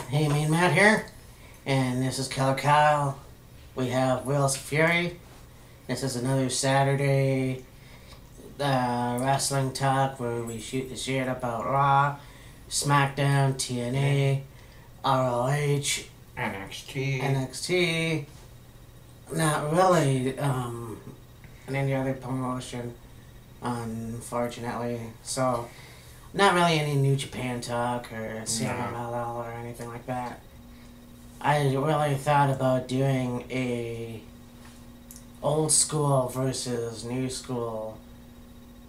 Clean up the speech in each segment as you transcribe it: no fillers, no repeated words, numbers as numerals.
Hey, me and Matt here, and this is Killer Kyle. We have WHEELZ of FURY. This is another Saturday wrestling talk where we shoot the shit about Raw, SmackDown, TNA, ROH, NXT. Not really any other promotion, unfortunately. So, not really any New Japan talk or CMLL or anything like that. I really thought about doing a old school versus new school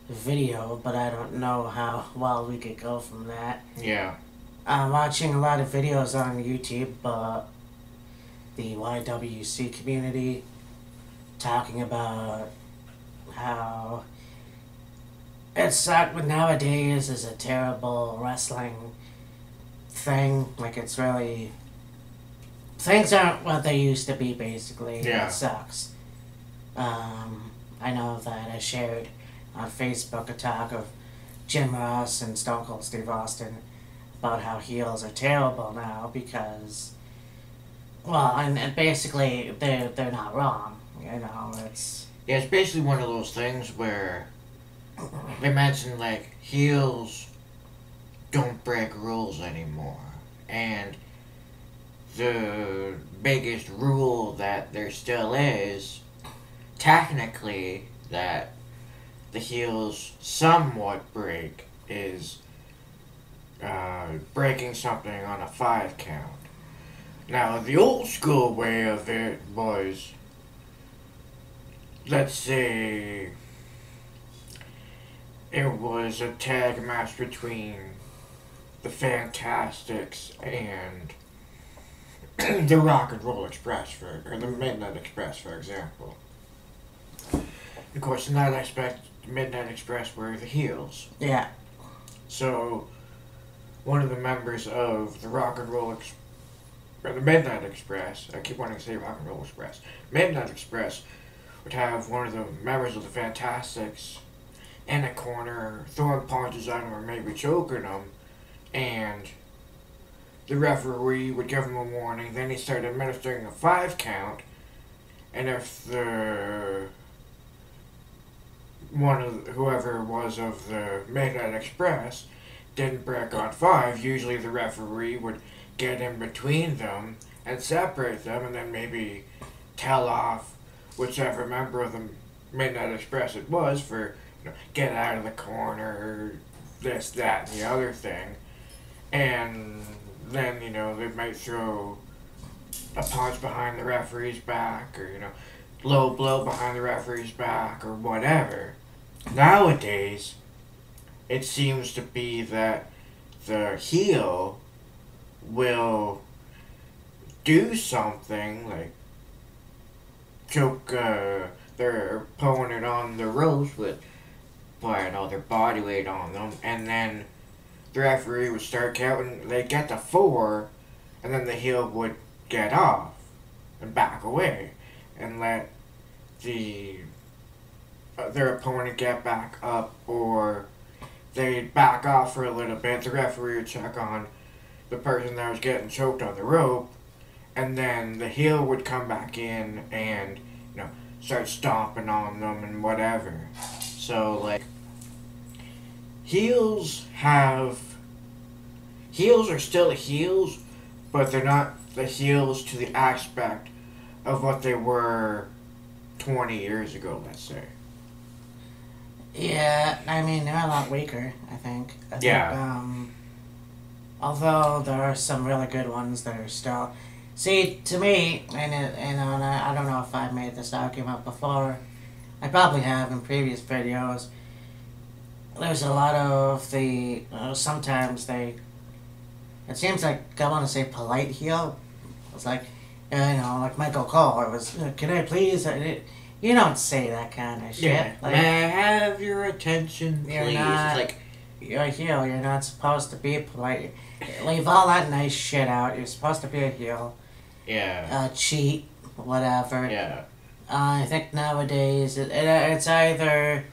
video, but I don't know how well we could go from that. Yeah. I'm watching a lot of videos on YouTube, the YWC community talking about how it sucked, but nowadays is a terrible wrestling thing. Like, it's really... Things aren't what they used to be, basically. Yeah. It sucks. I know that I shared on Facebook a talk of Jim Ross and Stone Cold Steve Austin about how heels are terrible now because... Well, and basically, they're not wrong. You know, it's... Yeah, it's basically one of those things where they mention, like, heels don't break rules anymore. And the biggest rule that there still is, technically, that the heels somewhat break is breaking something on a 5 count. Now, the old school way of it was, let's say, it was a tag match between the Fantastics and the Rock and Roll Express, or the Midnight Express, for example. Of course, in that aspect, Midnight Express were the heels. Yeah. So, one of the members of the Rock and Roll Express, or the Midnight Express, I keep wanting to say Rock and Roll Express, Midnight Express would have one of the members of the Fantastics in a corner, throwing punches at him or maybe choking him, and the referee would give him a warning. Then he started administering a 5 count, and if the whoever was of the Midnight Express didn't break on 5, usually the referee would get in between them and separate them, and then maybe tell off whichever member of the Midnight Express it was for, get out of the corner, this, that, and the other thing. And then, they might throw a punch behind the referee's back, or, low blow behind the referee's back, or whatever. Nowadays, it seems to be that the heel will do something, like choke their opponent on the ropes with putting all their body weight on them, and then the referee would start counting. They'd get to 4, and then the heel would get off and back away and let their opponent get back up, or they'd back off for a little bit. The referee would check on the person that was getting choked on the rope, and then the heel would come back in and, start stomping on them and whatever. So, like, heels are still heels, but they're not the heels to the aspect of what they were 20 years ago, let's say. Yeah, I mean, they're a lot weaker, I think. Yeah. Although there are some really good ones that are still... See, to me, and I don't know if I've made this argument before. I probably have in previous videos. There's a lot of the... sometimes they... It seems like, I want to say polite heel. It's like, like Michael Cole. It was, can I please... You don't say that kind of shit. Yeah. Like, may I have your attention, please? You're a heel. You're not supposed to be polite. Leave all that nice shit out. You're supposed to be a heel. Yeah. Cheat, whatever. Yeah. I think nowadays it's either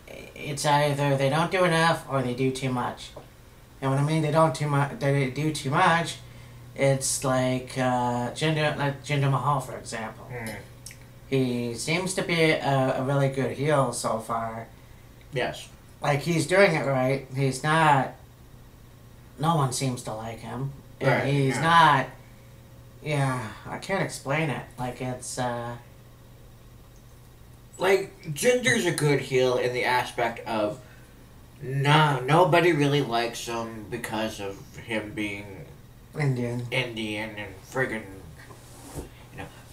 they don't do enough or they do too much. And when I mean they do too much, It's like Jinder Mahal, for example. Mm. He seems to be a really good heel so far. Yes. Like, he's doing it right. He's not... No one seems to like him. And Right, he's yeah. not... Yeah, I can't explain it. Like, it's, Like, Jinder's a good heel in the aspect of nobody really likes him because of him being Indian. Indian and friggin',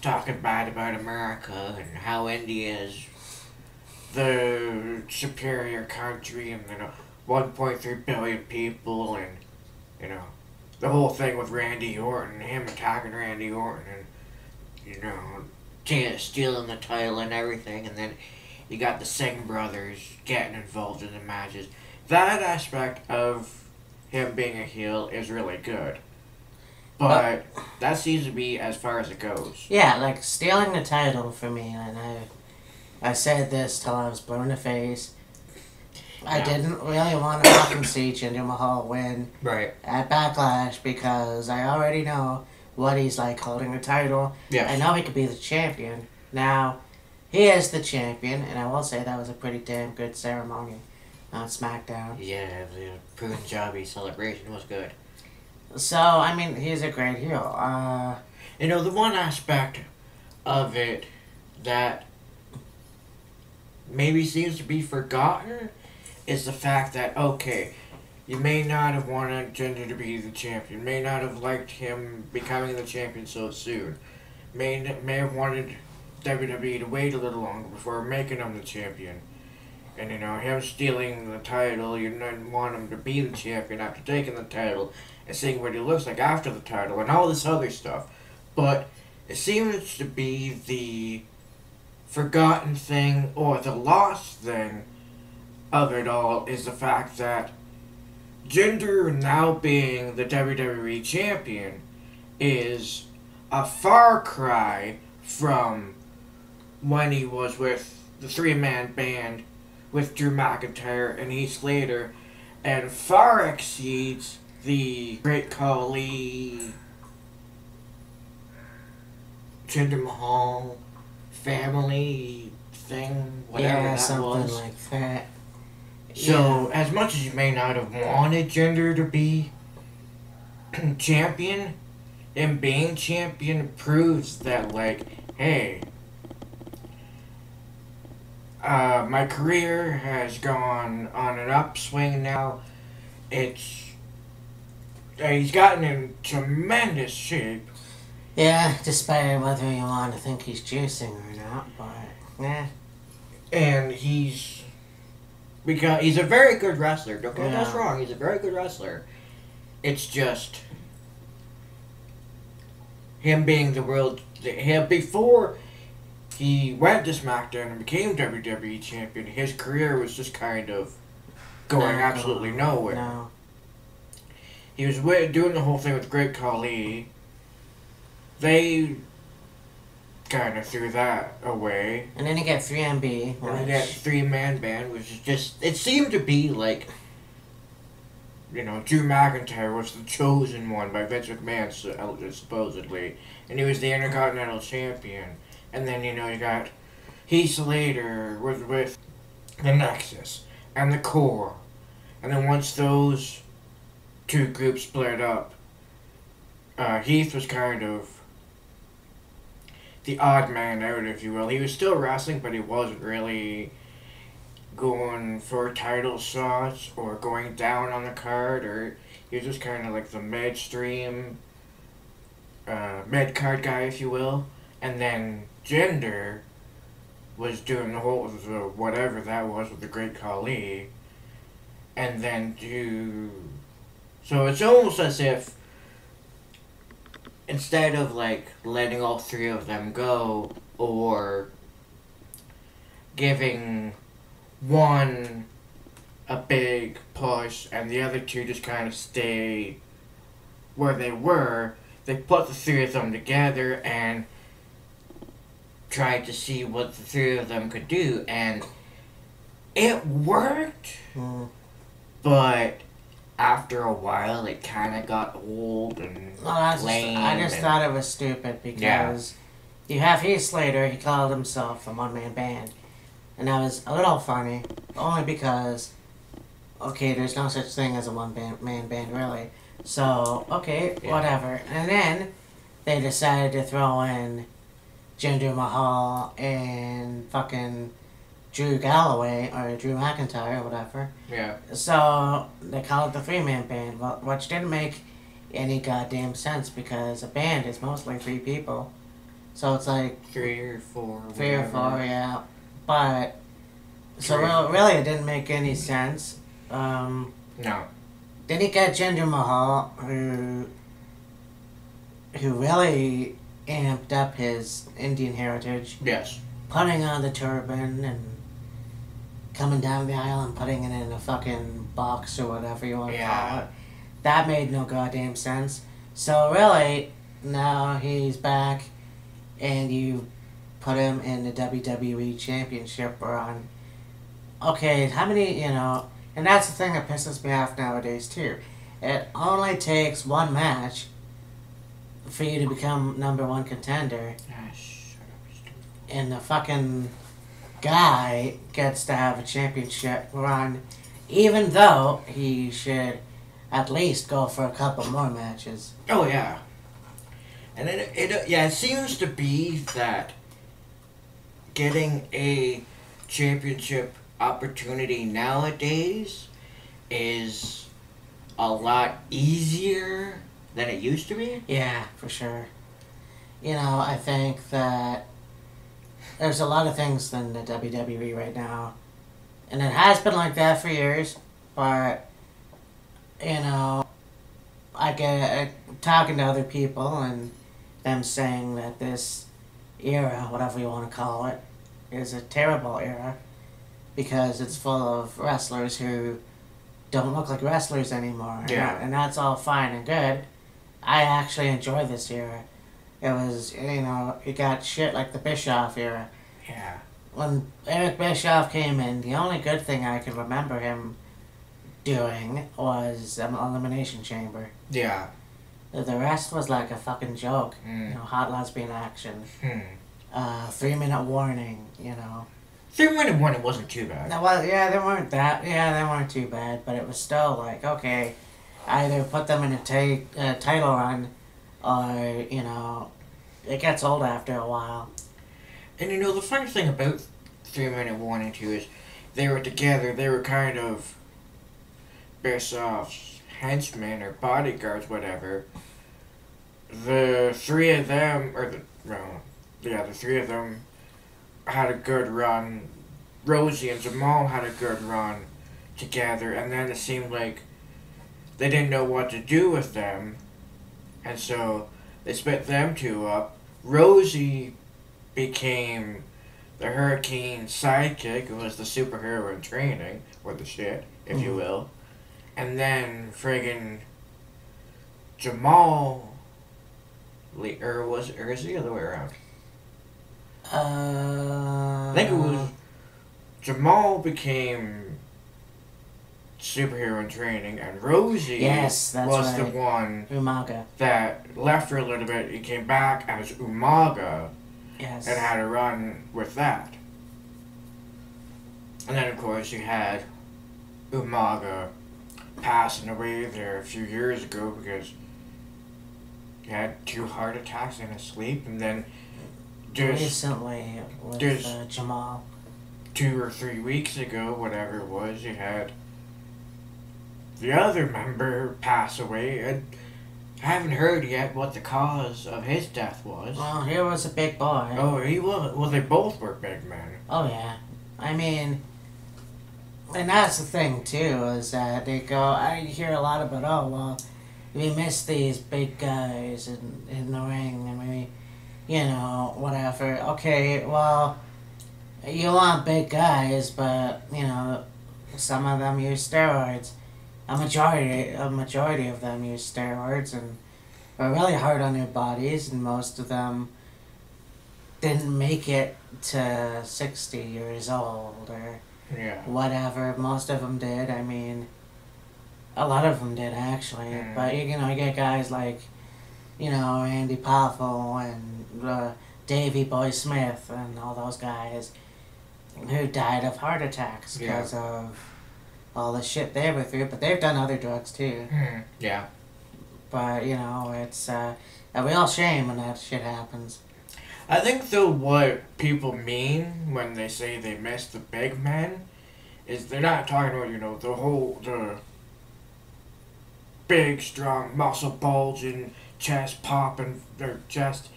talking bad about America and how India is the superior country and, 1.3 billion people and, the whole thing with Randy Orton, him attacking Randy Orton and, stealing the title and everything, and then you got the Singh brothers getting involved in the matches. That aspect of him being a heel is really good. But that seems to be as far as it goes. Yeah, like, stealing the title for me, and I said this till I was blue in the face. I didn't really want to fucking see Jinder Mahal win Right. at Backlash because I already know what he's like holding the title. Yes. I know he could be the champion. Now, he is the champion, and I will say that was a pretty damn good ceremony on SmackDown. Yeah, the Punjabi celebration was good. So, I mean, he's a great heel. The one aspect of it that maybe seems to be forgotten is the fact that, okay, you may not have wanted Jinder to be the champion, may not have liked him becoming the champion so soon, may have wanted WWE to wait a little longer before making him the champion. And, him stealing the title, you didn't want him to be the champion after taking the title and seeing what he looks like after the title and all this other stuff. But it seems to be the forgotten thing or the lost thing of it all is the fact that Jinder now being the WWE Champion is a far cry from when he was with the three-man band with Drew McIntyre and Heath Slater, and far exceeds the Great Khali, Jinder Mahal family thing, whatever yeah, that something was. like that. So, as much as you may not have wanted Jinder to be champion, him being champion proves that, hey, my career has gone on an upswing now. He's gotten in tremendous shape. Yeah, despite whether you want to think he's juicing or not, but, And he's a very good wrestler. Don't get us Yeah. wrong, he's a very good wrestler. It's just him being before he went to SmackDown and became WWE Champion, his career was just kind of going absolutely nowhere. No. He was doing the whole thing with Great Khali. They kind of threw that away. And then you get 3MB, And they got three-man band, which is just... It seemed to be like... Drew McIntyre was the chosen one by Vince McMahon, supposedly. And he was the Intercontinental Champion. And then, you got Heath Slater with the Nexus and the Core. And then once those two groups split up, Heath was kind of the odd man out, if you will. He was still wrestling, but he wasn't really going for title shots or going down on the card, or he was just kind of like the mid-stream, mid-card guy, if you will. And then Jinder was doing the whole, whatever that was with the Great Khali. And then so it's almost as if instead of letting all three of them go or giving one a big push and the other two just kind of stay where they were, they put the three of them together and tried to see what the three of them could do, and it worked. Mm. But after a while it kind of got old and Well, I lame. just thought it was stupid because you have Heath Slater, he called himself a one-man band. And that was a little funny, only because, okay, there's no such thing as a one-man band, really. So, okay, whatever. And then they decided to throw in Jinder Mahal and fucking Drew Galloway, or Drew McIntyre, or whatever. Yeah. So, they call it the three-man band, which didn't make any goddamn sense because a band is mostly three people. So it's like... Three or four, yeah. But, so really it didn't make any sense. No. Then you got Jinder Mahal, who really amped up his Indian heritage. Yes. Putting on the turban and coming down the aisle and putting it in a fucking box or whatever you want to call it. That made no goddamn sense. So really, now he's back and you put him in the WWE Championship run. Okay, how many, and that's the thing that pisses me off nowadays too. It only takes one match for you to become number one contender. And the fucking guy gets to have a championship run, even though he should at least go for a couple more matches. Oh, yeah. And it seems to be that getting a championship opportunity nowadays is a lot easier than it used to be. Yeah, for sure. I think that there's a lot of things in the WWE right now, and it has been like that for years, but, I get talking to other people and them saying that this era, whatever you want to call it, is a terrible era because it's full of wrestlers who don't look like wrestlers anymore. Yeah. And that's all fine and good. I actually enjoy this era. It was, you got shit like the Bischoff era. Yeah. When Eric Bischoff came in, the only good thing I can remember him doing was an Elimination Chamber. Yeah. The rest was like a fucking joke. Hot lesbian action. 3-minute warning, 3-minute warning wasn't too bad. Well, they weren't too bad, but it was still like, okay, either put them in a title run, or, it gets old after a while. And the funny thing about 3-minute warning too is they were together, they were kind of Bischoff's henchmen or bodyguards, whatever. The three of them had a good run. Rosie and Jamal had a good run together, and then it seemed like they didn't know what to do with them, and so they split them two up. Rosie became the Hurricane's sidekick, who was the superhero in training, or the shit, if you will. And then friggin' Jamal, or is it the other way around? I think it was Jamal became superhero in training, and Rosie was the one Umaga that left for a little bit. He came back as Umaga. Yes. And had a run with that. And then, of course, you had Umaga passing away there a few years ago because he had 2 heart attacks in his sleep. And then recently with Jamal. 2 or 3 weeks ago, whatever it was, you had the other member pass away. And I haven't heard yet what the cause of his death was. Well, he was a big boy. Oh, he was. Well, they both were big men. Oh, yeah. I mean, and that's the thing, too, is that I hear a lot about, we miss these big guys in the ring, and we, whatever. Okay, well, you want big guys, but, some of them use steroids. A majority of them use steroids and are really hard on their bodies, and most of them didn't make it to 60 years old or whatever. Most of them did. I mean, A lot of them did, actually. But, you get guys like, Andy Powerful and Davey Boy Smith and all those guys who died of heart attacks because of all the shit they were through. But they've done other drugs, too. Yeah. But, it's a real shame when that shit happens. I think, though, what people mean when they say they miss the big men is they're not talking about, the big, strong, muscle bulging, chest popping, their chest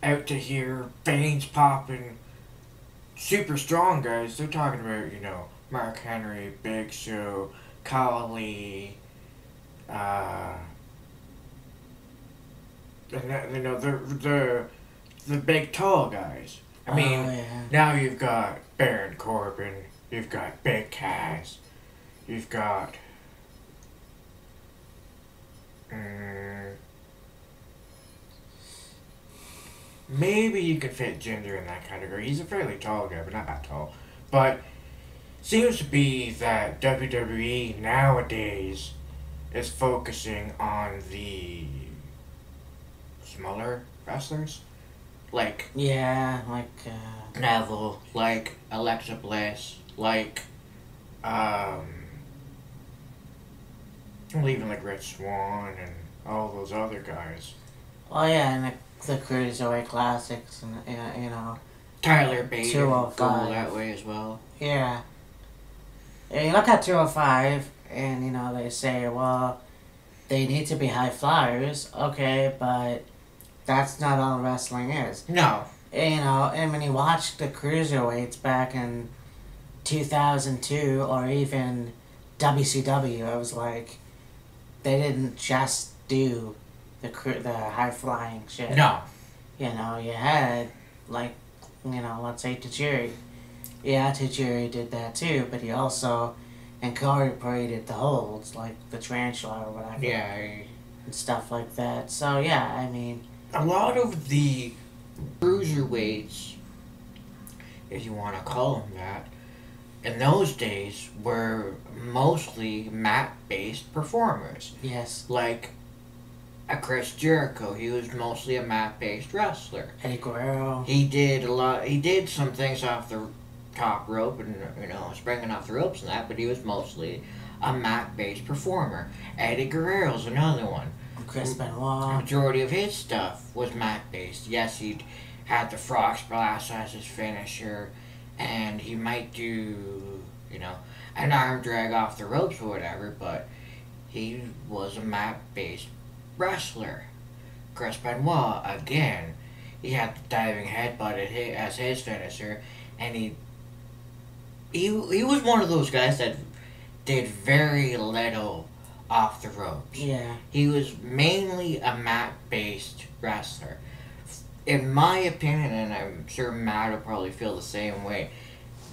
out to here, veins popping, super strong guys. They're talking about, Mark Henry, Big Show, Khali, and the big tall guys. I mean, now you've got Baron Corbin, you've got Big Cass, you've got maybe you could fit Jinder in that category. He's a fairly tall guy, but not that tall. But seems to be that WWE nowadays is focusing on the smaller wrestlers. Like Neville, like Alexa Bliss, like even like Rich Swann and all those other guys. Oh yeah, and the Cruiserweight Classics, and Tyler Bate go 205 that way as well. Yeah. And you look at 205, and they say, well, they need to be high flyers. Okay, but that's not all wrestling is. No. And when you watch the Cruiserweights back in 2002 or even WCW, I was like, they didn't just do the high flying shit. No. You had, like, let's say Tajiri. Yeah, Tajiri did that too, but he also incorporated the holds, like the tarantula or whatever. Yeah. And stuff like that. So, yeah, I mean, a lot of the cruiserweights, if you want to call them that, in those days were mostly mat-based performers. Yes. Like a Chris Jericho, he was mostly a mat-based wrestler. Eddie Guerrero. He did some things off the top rope and, springing off the ropes and that, but he was mostly a mat-based performer. Eddie Guerrero's another one. Chris The Benoit. majority of his stuff was mat-based. Yes, he had the frog splash as his finisher, and he might do, an arm drag off the ropes or whatever, but he was a mat-based wrestler. Chris Benoit, again, he had the diving headbutt as his finisher, and he was one of those guys that did very little off the ropes. Yeah. He was mainly a mat-based wrestler. In my opinion, and I'm sure Matt will probably feel the same way,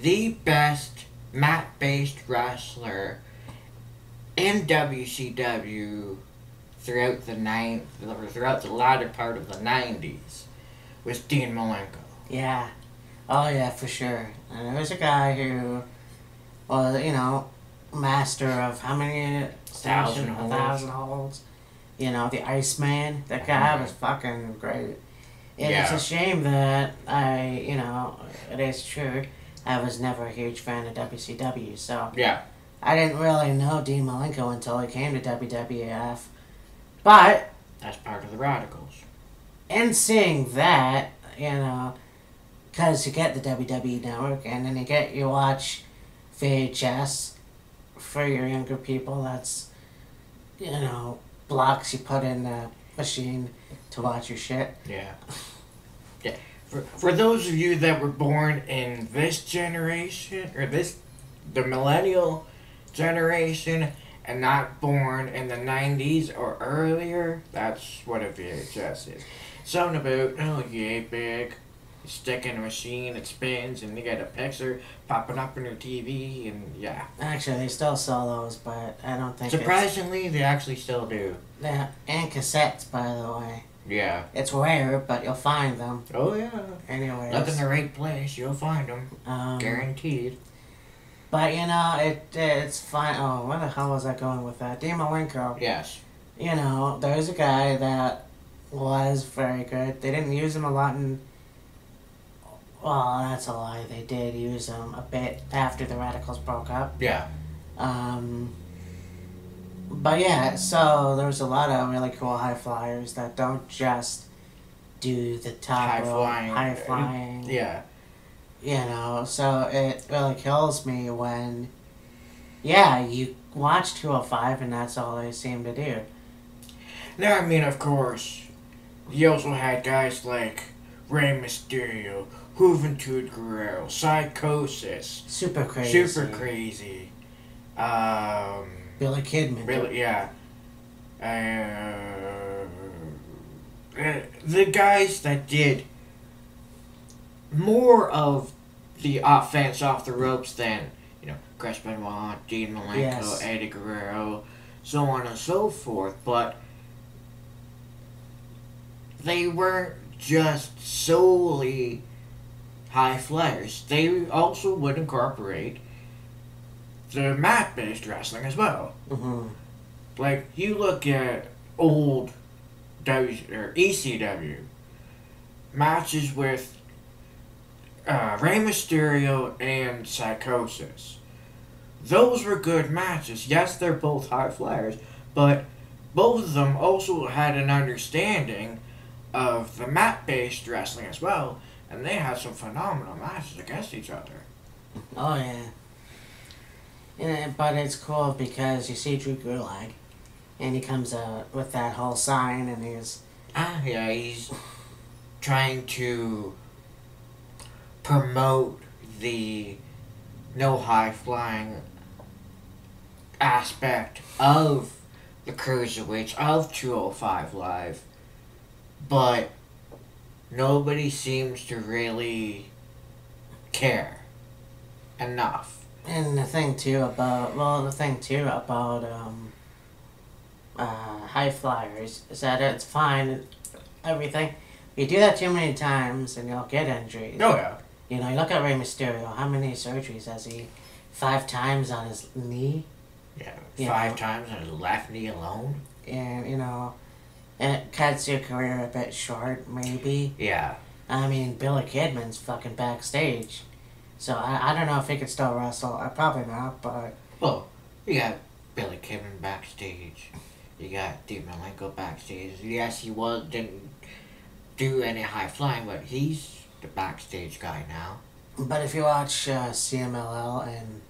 the best mat-based wrestler in WCW throughout the latter part of the 90s was Dean Malenko. Yeah. Oh, yeah, for sure. And there was a guy who was, master of how many? 1,000 holds. 1,000 holds. The Iceman. That guy was fucking great. And Yeah. it's a shame that it is true, I was never a huge fan of WCW, so Yeah. I didn't really know Dean Malenko until he came to WWF. But That's part of the Radicals. in seeing that, because you get the WWE Network, and then you watch VHS for your younger people. That's, blocks you put in the machine to watch your shit. Yeah. Yeah. For those of you that were born in this generation, or the millennial generation, and not born in the 90s or earlier, that's what a VHS is. Something about, yay, big. You stick in a machine, it spins, and you get a picture popping up on your TV, and yeah. Actually, they still sell those, but I don't think Surprisingly, they actually still do. Yeah, and cassettes, by the way. Yeah. It's rare, but you'll find them. Oh, yeah. Anyways. Look in the right place, you'll find them. Guaranteed. But it's fine. Oh, where the hell was I going with that? Dean Malenko. Yes. There's a guy that was very good. They didn't use him a lot in. Well, that's a lie. They did use him a bit after the Radicals broke up. Yeah. But yeah, so there's a lot of really cool high flyers that don't just do the top high flying. Yeah. So it really kills me when, yeah, you watch 205 and that's all they seem to do. Now, I mean, of course, you also had guys like Rey Mysterio, Juventud Guerrero, Psychosis. Super crazy. Billy Kidman. Yeah. The guys that did more of the offense off the ropes than, Chris Benoit, Dean Malenko, Yes. Eddie Guerrero, so on and so forth, but they weren't just solely high flyers. They also would incorporate the mat-based wrestling as well. Mm-hmm. Like, you look at old ECW matches with Rey Mysterio and Psychosis. Those were good matches. Yes, they're both high flyers, but both of them also had an understanding of the mat-based wrestling as well, and they had some phenomenal matches against each other. Oh, yeah. But it's cool because you see Drew Gulak, and he comes out with that whole sign, and he's trying to promote the no high flying aspect of the cruiserweights of 205 Live, but nobody seems to really care enough. And the thing too about high flyers is that it's fine, everything. You do that too many times and you'll get injuries. Oh yeah. You look at Rey Mysterio. How many surgeries has he? 5 times on his knee. Yeah, 5 times on his left knee alone. And it cuts your career a bit short, maybe. Yeah. I mean, Billy Kidman's fucking backstage. So I don't know if he could still wrestle. Probably not, but... Well, you got Billy Kidman backstage. You got Dean Malenko backstage. Yes, he didn't do any high flying, but he's the backstage guy now. But if you watch CMLL and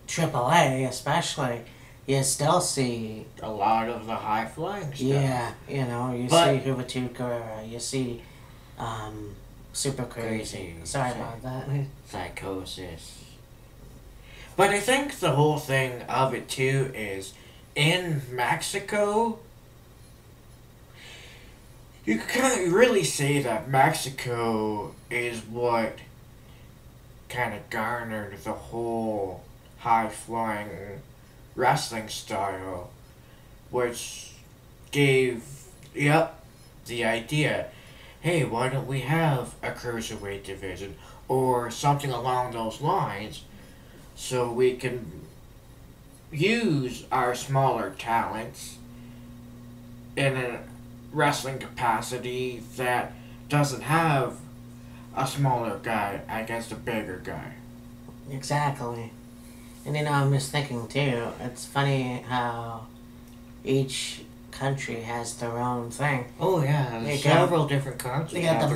AAA especially, you still see... a lot of the high flying stuff. Yeah, you see Juventud Guerrero, you see... Super crazy. Sorry about that. Psychosis. But I think the whole thing of it too is in Mexico, you can really say that Mexico is what kind of garnered the whole high-flying wrestling style, which gave, the idea, hey, why don't we have a cruiserweight division or something along those lines so we can use our smaller talents in a wrestling capacity that doesn't have a smaller guy against a bigger guy. Exactly. And I'm just thinking too, it's funny how each country has their own thing. Oh yeah, there's several different countries. They got the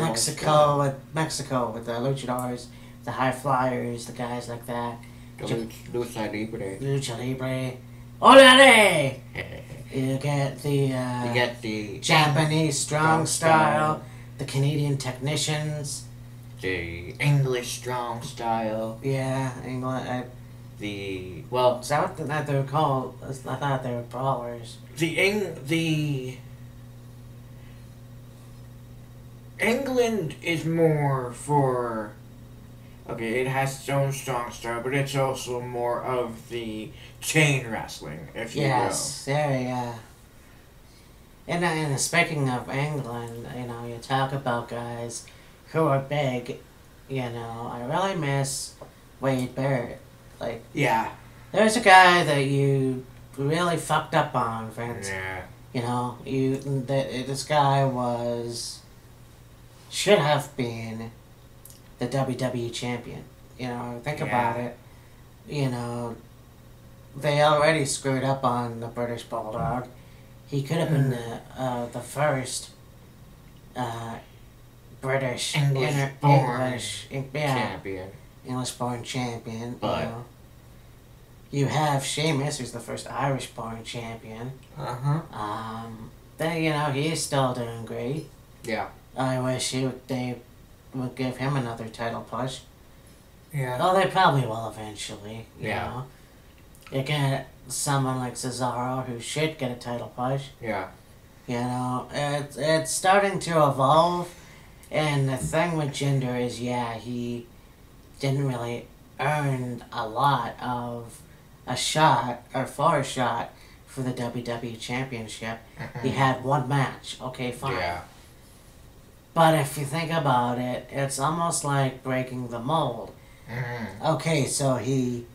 Mexico with the luchadors, the high flyers, the guys like that. Lucha Libre. Lucha Libre. Olare! You get the Japanese strong style, the Canadian technicians, the English strong style. Yeah, England. Is that what they were called? I thought they were brawlers. England is more for... Okay, it has its own strong style, but it's also more of the chain wrestling, if you will. Yes, yeah. And speaking of England, you talk about guys who are big, I really miss Wade Barrett. Like, Yeah. there's a guy that you really fucked up on, Vince. Yeah. You know, this guy should have been the WWE champion. You know, think about it. You know, they already screwed up on the British Bulldog. He could have been the first British English-born champion. English-born champion. But you know. You have Sheamus, who's the first Irish-born champion. But, you know, he's still doing great. Yeah. I wish they would give him another title push. Yeah. Oh, they probably will eventually. You Yeah. know? You get someone like Cesaro who should get a title push. Yeah. You know, it's starting to evolve. And the thing with Jinder is, he didn't really earn a lot of a shot for the WWE Championship. He had one match. Okay, fine. Yeah. But if you think about it, it's almost like breaking the mold. Okay, so he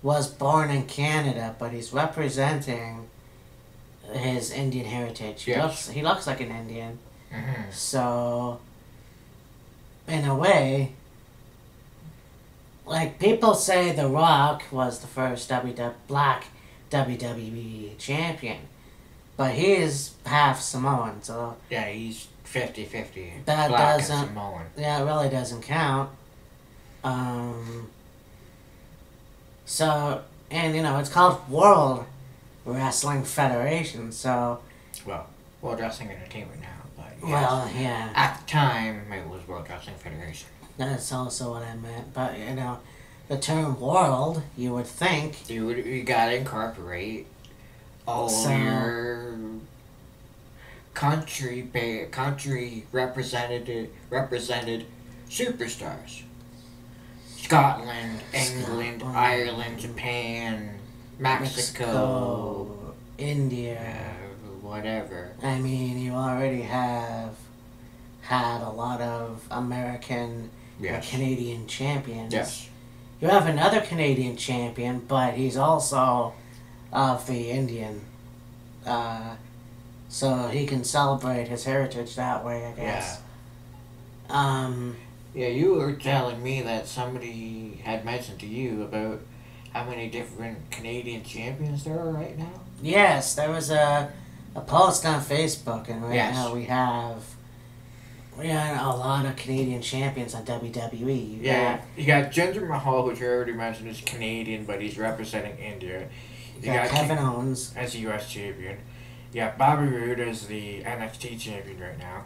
was born in Canada, but he's representing his Indian heritage. He looks like an Indian. So, in a way, like, people say The Rock was the first black WWE champion, but he is half Samoan, so... Yeah, he's 50-50. That black doesn't... and Samoan. Yeah, it really doesn't count. So, and, you know, it's called World Wrestling Federation, so... Well, World Wrestling Entertainment now, but... Yes. Well, yeah. At the time, it was World Wrestling Federation. That's also what I meant, but, you know, the term world, you would think... You gotta incorporate all your country represented superstars. Scotland, England, Ireland, Japan, Mexico, India, whatever. I mean, you already have had a lot of American and Canadian champions. Yes. You have another Canadian champion, but he's also of the Indian. So he can celebrate his heritage that way, I guess. Yeah, you were telling me that somebody had mentioned to you about how many different Canadian champions there are right now? Yes, there was a post on Facebook, and right now we have a lot of Canadian champions on WWE. You got Jinder Mahal, which I already mentioned is Canadian, but he's representing India. You got Kevin Owens as the U.S. champion. Yeah, Bobby Roode is the NXT champion right now.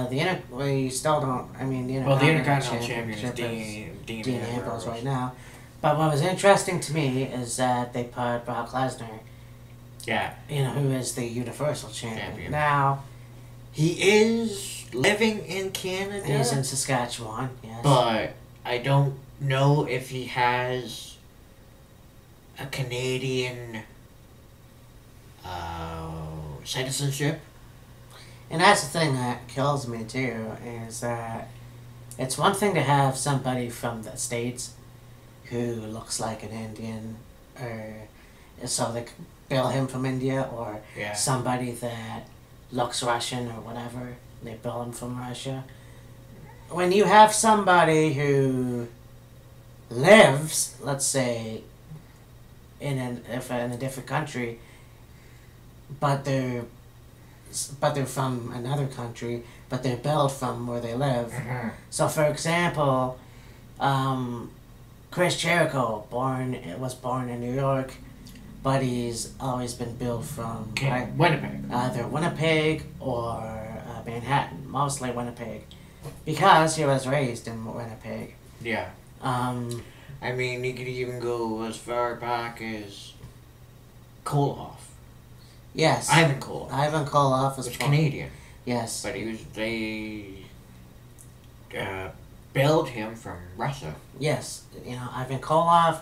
You still don't. I mean, the Intercontinental champion is Dean Ambrose right now. But what was interesting to me is that they put Brock Lesnar. Yeah. You know, who is the Universal champion. Now, he is living in Canada. He's in Saskatchewan. Yes. But I don't know if he has a Canadian citizenship. And that's the thing that kills me too, is that it's one thing to have somebody from the States who looks like an Indian, or so they bill him from India, or somebody that looks Russian or whatever, they bill him from Russia. When you have somebody who lives, let's say, in a different country, but they're from another country, but they're billed from where they live. So, for example, Chris Jericho was born in New York, but he's always been billed from Winnipeg. Either Winnipeg or Manhattan, mostly Winnipeg, because he was raised in Winnipeg. Yeah. I mean, you could even go as far back as Koloff. Yes. Ivan Koloff. Ivan Koloff was Canadian. Yes. But they billed him from Russia. Yes. You know, Ivan Koloff,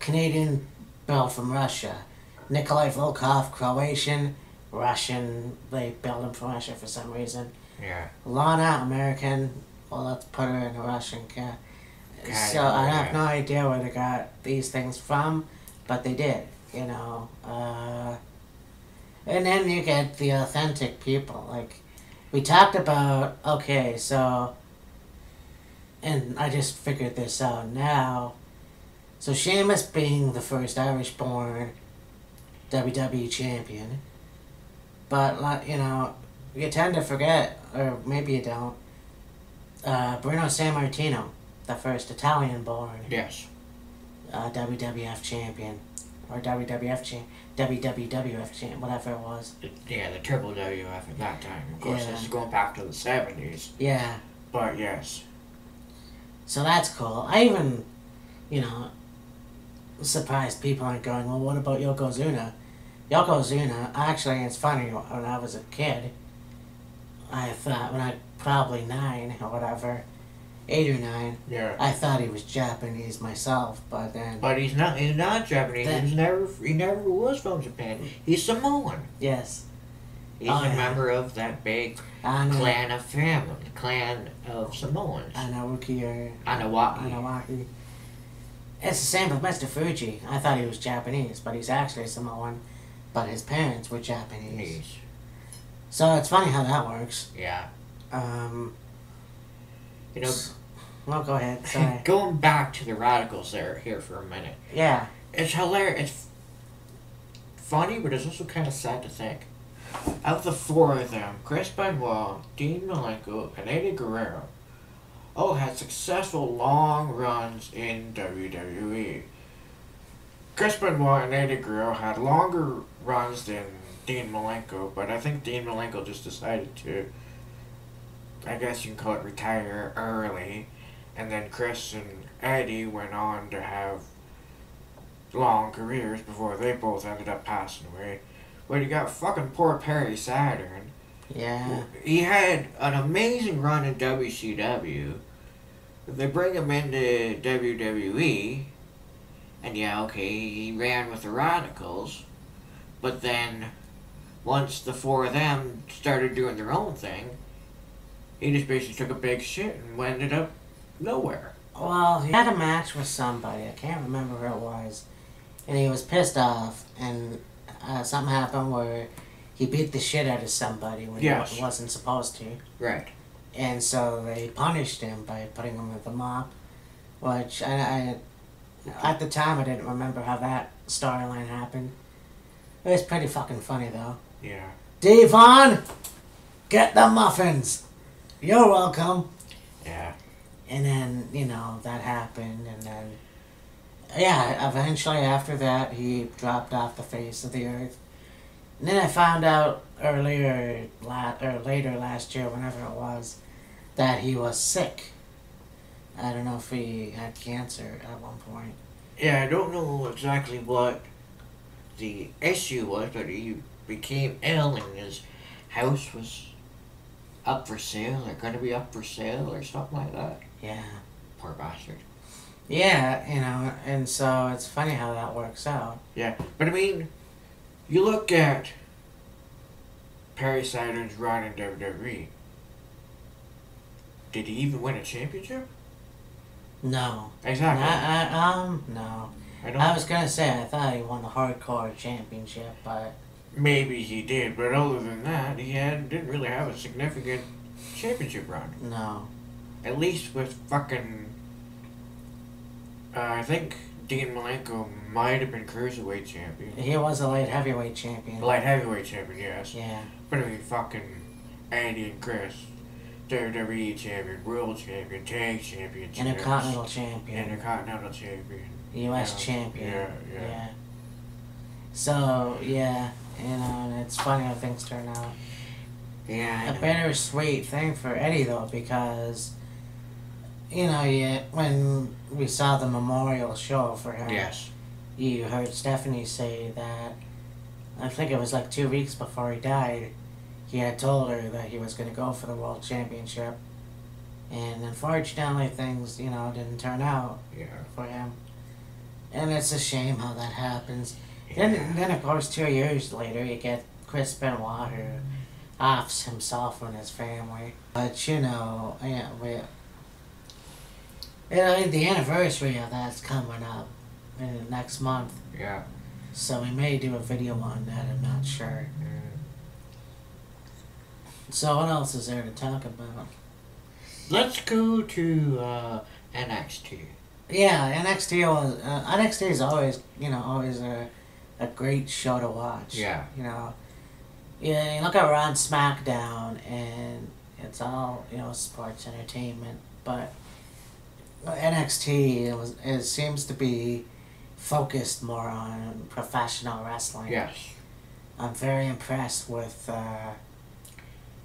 Canadian, billed from Russia. Nikolai Volkov, Croatian, Russian, they billed him from Russia for some reason. Yeah. Lana, American, well, let's put her in a Russian So I have no idea where they got these things from, but they did, you know. And then you get the authentic people. Like, we talked about, okay, so, and I just figured this out now. So Sheamus being the first Irish-born WWE champion, but, you know, you tend to forget, or maybe you don't, Bruno Sammartino, the first Italian-born Yes. WWF champion, or WWF champ, whatever it was. Yeah, the triple WF at that time. Of course, Yeah. this is going back to the 70s. Yeah. But yes. So that's cool. I even, you know, surprised people aren't going, well, what about Yokozuna? Yokozuna, actually, it's funny, when I was a kid, I thought, when I probably 9 or whatever, 8 or 9, Yeah. I thought he was Japanese myself, but then... But he's not Japanese. He never was from Japan. He's Samoan. Yes. He's a member of that big clan of Samoans. Anawaki. It's the same with Mr. Fuji. I thought he was Japanese, but he's actually Samoan, but his parents were Japanese. So it's funny how that works. Yeah. You know... Well, go ahead. Sorry. Going back to the Radicals here for a minute. Yeah. It's hilarious. It's funny, but it's also kind of sad to think. Of the 4 of them, Chris Benoit, Dean Malenko, and Eddie Guerrero all had successful long runs in WWE. Chris Benoit and Eddie Guerrero had longer runs than Dean Malenko, but I think Dean Malenko just decided to, I guess you can call it, retire early. And then Chris and Eddie went on to have long careers before they both ended up passing away. But you got fucking poor Perry Saturn. Yeah. He had an amazing run in WCW. They bring him into WWE. And yeah, okay, he ran with the Radicals. But then, once the 4 of them started doing their own thing, he just basically took a big shit and ended up nowhere. Well, he had a match with somebody. I can't remember who it was. And he was pissed off, and something happened where he beat the shit out of somebody when he wasn't supposed to. Right. And so they punished him by putting him with the mop, which I at the time I didn't remember how that storyline happened. It was pretty fucking funny though. Yeah. Devon, get the muffins. You're welcome. Yeah. And then, you know, that happened, and then, yeah, eventually after that, he dropped off the face of the earth. And then I found out later last year, whenever it was, that he was sick. I don't know if he had cancer at one point. Yeah, I don't know exactly what the issue was, but he became ill and his house was up for sale, or going to be up for sale, or something like that. Yeah. Poor bastard. Yeah, you know, and so it's funny how that works out. Yeah, but I mean, you look at Perry Saturn's run in WWE. Did he even win a championship? No. Exactly. No. I was gonna say, I thought he won the hardcore championship, but... Maybe he did, but other than that, he didn't really have a significant championship run. No. At least with fucking... I think Dean Malenko might have been Cruiserweight champion. He was a light heavyweight champion. Light heavyweight champion, yes. Yeah. But I mean, fucking Andy and Chris. WWE champion, world champion, tag champion, Intercontinental champion. Intercontinental champion. U.S. champion. Yeah. So, yeah, you know, and it's funny how things turn out. Yeah. A bittersweet thing for Eddie, though, because, you know, when we saw the memorial show for him, yes, you heard Stephanie say that, I think it was like 2 weeks before he died, he had told her that he was going to go for the World Championship. And unfortunately, things, you know, didn't turn out for him. And it's a shame how that happens. Yeah. Then, of course, 2 years later, you get Chris Benoit, who offs himself and his family. But, you know, yeah, You know, the anniversary of that's coming up in the next month. Yeah. So we may do a video on that, I'm not sure. Mm. So what else is there to talk about? Let's go to NXT. Yeah, NXT is always, always a great show to watch. Yeah. You know, yeah, you look at Raw and SmackDown, and it's all, sports entertainment, but NXT it seems to be focused more on professional wrestling. Yes. I'm very impressed with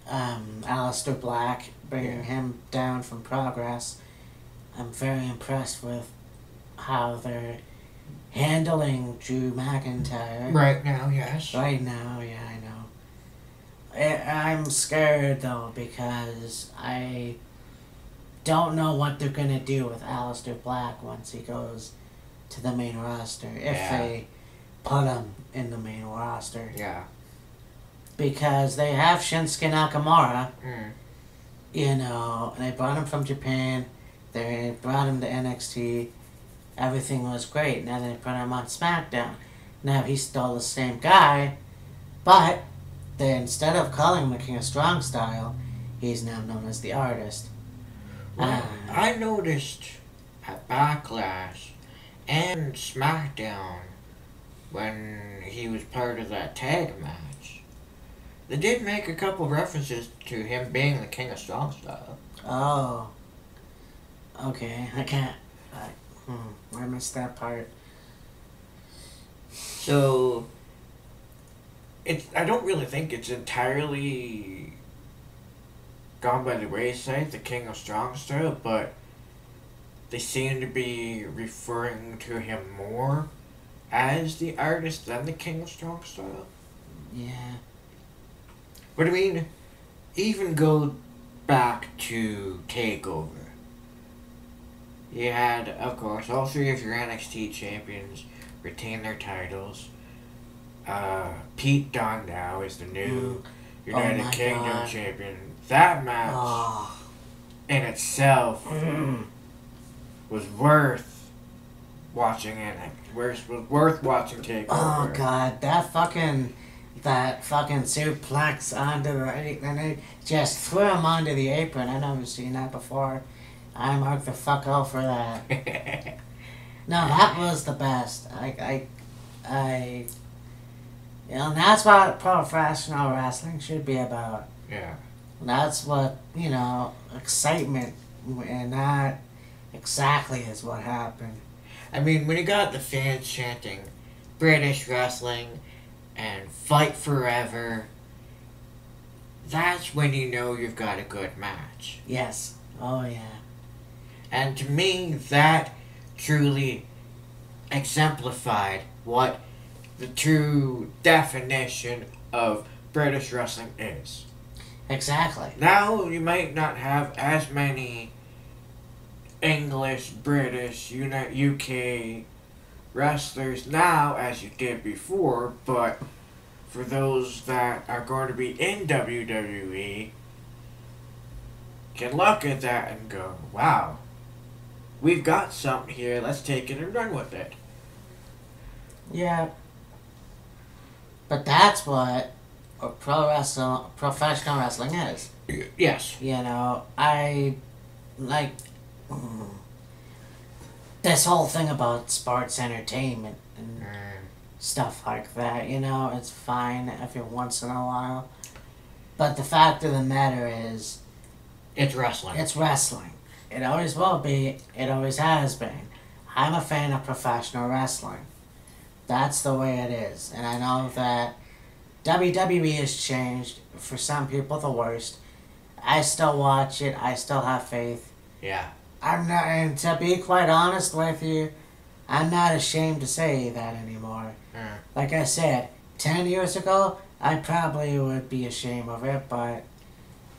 Aleister Black, bringing him down from Progress. I'm very impressed with how they're handling Drew McIntyre. Right now, yes. Right now, yeah, I know. I'm scared, though, because I don't know what they're going to do with Aleister Black once he goes to the main roster. If they put him in the main roster. Yeah. Because they have Shinsuke Nakamura. Mm. You know, they brought him from Japan. They brought him to NXT. Everything was great. Now they put him on SmackDown. Now he's still the same guy, but they, instead of calling him the King of Strong Style, he's now known as the Artist. Well, I noticed at Backlash and SmackDown when he was part of that tag match, they did make a couple references to him being the King of Strong Style. Oh. Okay, I can't. I missed that part. So, I don't really think it's entirely gone by the wayside, the King of Strong Style, but they seem to be referring to him more as the Artist than the King of Strong Style. Yeah. But I mean, even go back to TakeOver. You had, of course, all three of your NXT champions retain their titles. Pete Dunne now is the new United Kingdom champion. That match in itself was worth watching was worth watching TakeOver. Oh god, that fucking suplex onto the, and they just threw him onto the apron. I've never seen that before. I marked the fuck out for that. No, that was the best. That's what professional wrestling should be about. Yeah. That's what, excitement, and that exactly is what happened. I mean, when you got the fans chanting British wrestling and fight forever, that's when you know you've got a good match. Yes. Oh, yeah. And to me, that truly exemplified what the true definition of British wrestling is. Exactly. Now, you might not have as many English, British, UK wrestlers now as you did before, but for those that are going to be in WWE, can look at that and go, wow, we've got something here, let's take it and run with it. Yeah. But that's what professional wrestling is. Yes. I like this whole thing about sports entertainment and stuff like that. It's fine every once in a while. But the fact of the matter is, it's wrestling. It's wrestling. It always will be. It always has been. I'm a fan of professional wrestling. That's the way it is. And I know that WWE has changed. For some people, the worst. I still watch it. I still have faith. Yeah. I'm not, and to be quite honest with you, I'm not ashamed to say that anymore. Like I said, 10 years ago, I probably would be ashamed of it, but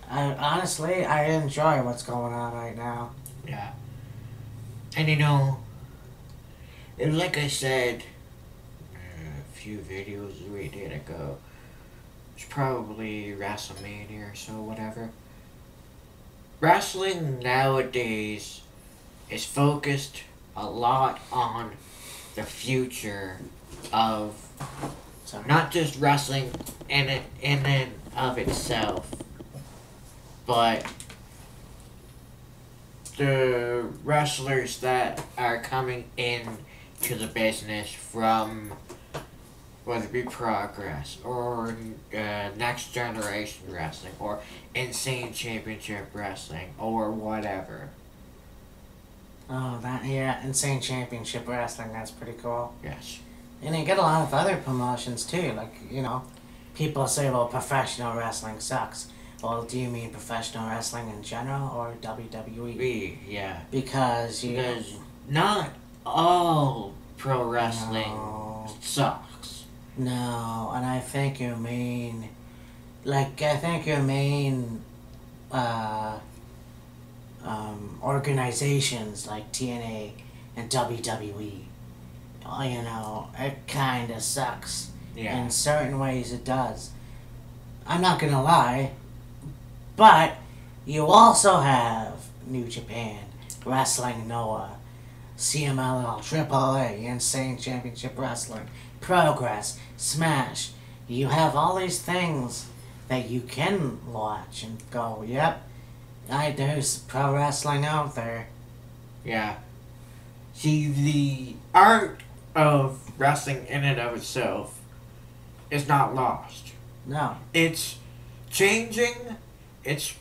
honestly, I enjoy what's going on right now. Yeah. And like I said a few videos we did ago, it's probably WrestleMania or so, whatever. Wrestling nowadays is focused a lot on the future of Sorry. not just wrestling in and of itself, but the wrestlers that are coming in to the business from whether it be Progress or Next Generation Wrestling or Insane Championship Wrestling or whatever. Oh, yeah, Insane Championship Wrestling, that's pretty cool. Yes. And you get a lot of other promotions too, like, people say, well, professional wrestling sucks. Well, do you mean professional wrestling in general or WWE? Yeah. Because not all pro wrestling No. sucks. No, and I think you mean, organizations like TNA and WWE. It kinda sucks. Yeah. In certain ways it does. I'm not gonna lie, but you also have New Japan, Wrestling Noah, CMLL, AAA, Insane Championship Wrestling, Progress, Smash. You have all these things that you can watch and go, yep, there's pro wrestling out there. Yeah. See, the art of wrestling in and of itself is not lost. No. It's changing. It's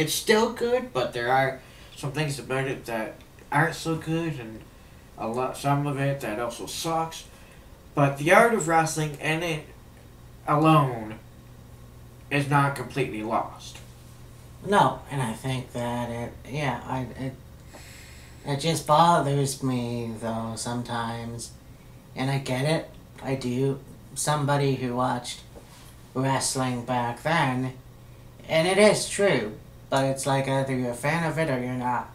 still good, but there are some things about it that aren't so good, and some of it that also sucks. But the art of wrestling in it alone is not completely lost. No, and I think that it just bothers me though sometimes, and I get it. I do. Somebody who watched wrestling back then, and it is true, but it's like either you're a fan of it or you're not.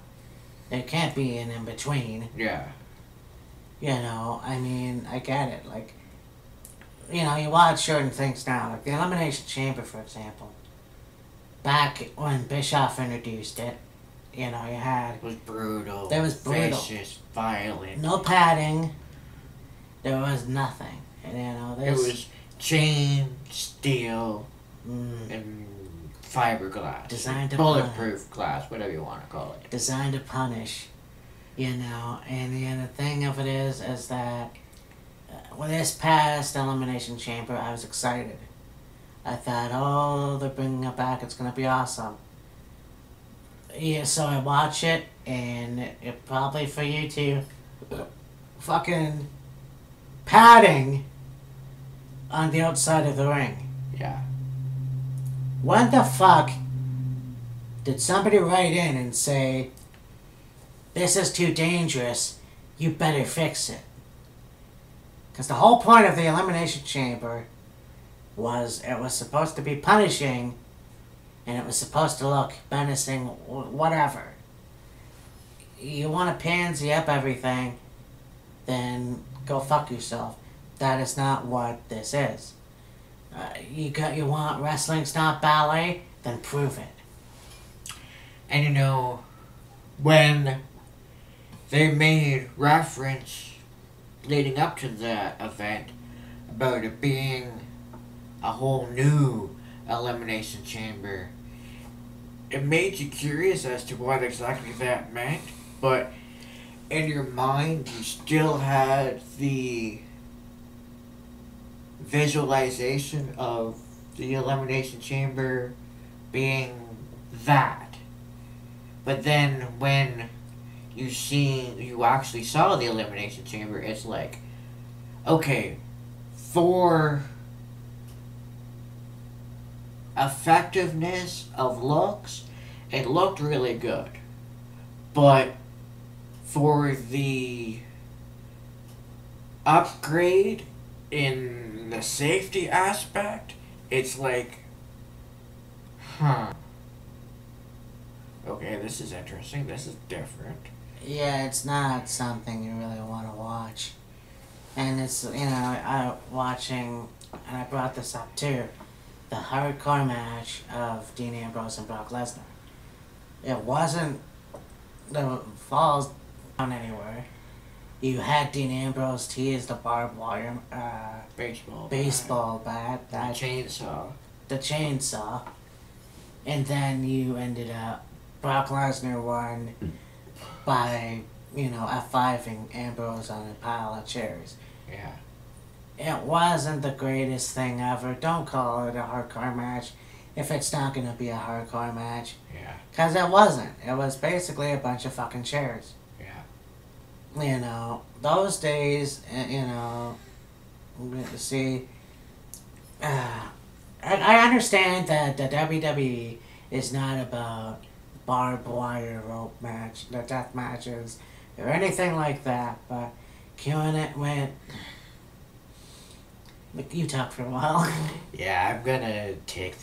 There can't be an in between. Yeah. I get it. Like, you watch certain things now, like the Elimination Chamber, for example. Back when Bischoff introduced it, you had... It was brutal. It was brutal. Vicious, violent. No padding. There was nothing. And, It was chain, steel, mm, and fiberglass. Designed to bulletproof glass, whatever you want to call it. designed to punish, and the thing of it is that when this past Elimination Chamber, I was excited. I thought, oh, they're bringing it back, it's gonna be awesome. Yeah, so I watch it, and it probably for you too, fucking padding on the outside of the ring. Yeah. When the fuck did somebody write in and say, this is too dangerous, you better fix it? Because the whole point of the Elimination Chamber was it was supposed to be punishing, and it was supposed to look menacing, whatever. You want to pansy up everything, then go fuck yourself. That is not what this is. You want wrestling's not ballet? Then prove it. And when they made reference leading up to that event about it being a whole new Elimination Chamber, it made you curious as to what exactly that meant, but in your mind you still had the visualization of the Elimination Chamber being that. But then when you actually saw the Elimination Chamber, it's like, okay, for effectiveness of looks, it looked really good. But for the upgrade in the safety aspect, it's like, okay, this is interesting, this is different. Yeah, it's not something you really want to watch. And it's, watching, and I brought this up too, the hardcore match of Dean Ambrose and Brock Lesnar. It wasn't the falls down anywhere. You had Dean Ambrose tease the barbed wire baseball bat, that chainsaw. The chainsaw, and then you ended up Brock Lesnar won by F5ing Ambrose on a pile of chairs. Yeah. It wasn't the greatest thing ever. Don't call it a hardcore match if it's not gonna be a hardcore match. Yeah. Cause it wasn't. It was basically a bunch of fucking chairs. Yeah. Those days, see, I understand that the WWE is not about barbed wire rope match, the death matches, or anything like that, but queuing it went. You talk for a while. Yeah, I'm gonna take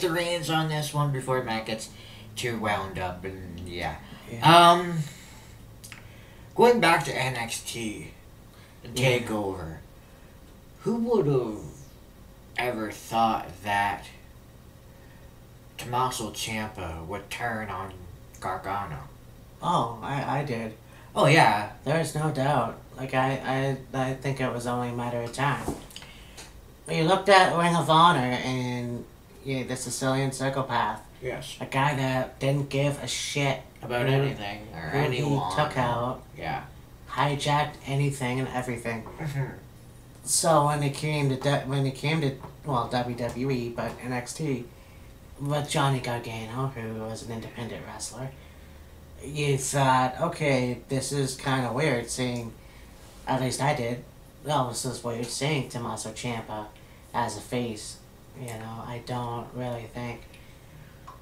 the reins on this one before Matt gets too wound up, and yeah. Going back to NXT and TakeOver, who would have ever thought that Tommaso Ciampa would turn on Gargano? Oh, I did. Oh yeah. There's no doubt. Like I think it was only a matter of time. You looked at Ring of Honor and the Sicilian Psychopath. Yes. A guy that didn't give a shit about anything or anyone. He took out. Yeah. Hijacked anything and everything. So when it came to WWE, but NXT, with Johnny Gargano, who was an independent wrestler, you thought, okay, this is kind of weird seeing, at least I did, well, this is weird seeing Tommaso Ciampa as a face. I don't really think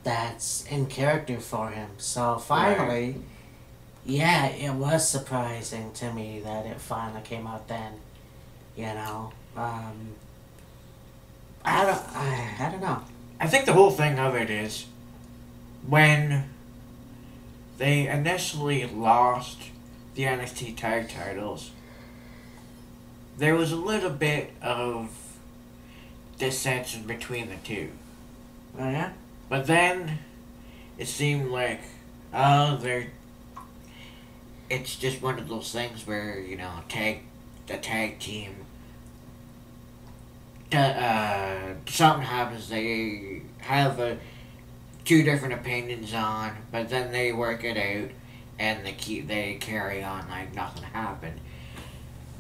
that's in character for him. So finally, it was surprising to me that it finally came out then. I don't know. I think the whole thing of it is when they initially lost the NXT tag titles, there was a little bit of dissension between the two. Oh yeah? But then it seemed like, it's just one of those things where, the tag team, something happens, they have two different opinions on, but then they work it out, and they carry on like nothing happened.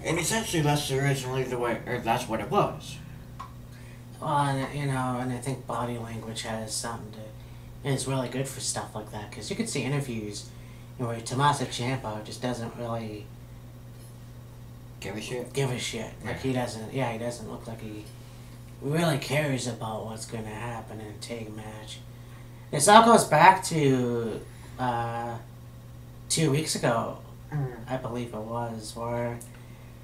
And essentially that's originally that's what it was. Well, and I think body language has something is really good for stuff like that, because you could see interviews where Tommaso Ciampa just doesn't really give a shit. Like he doesn't look like he really cares about what's going to happen in a tag match. This all goes back to 2 weeks ago, I believe it was, where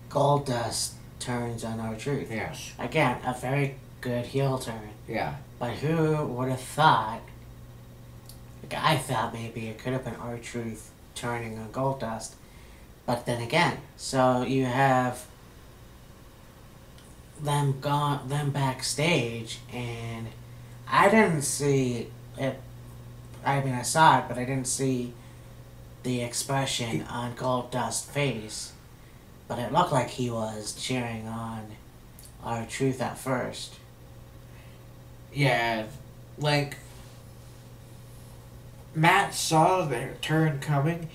Goldust turns on R-Truth. Yes. Again, a very good heel turn. Yeah. But who would have thought? Like, I thought maybe it could have been R-Truth turning on Goldust. But then again, so you have them backstage, and I didn't see it. I mean, I saw it, but I didn't see the expression on Goldust's face. But it looked like he was cheering on R-Truth at first. Yeah, like, Matt saw the turn coming,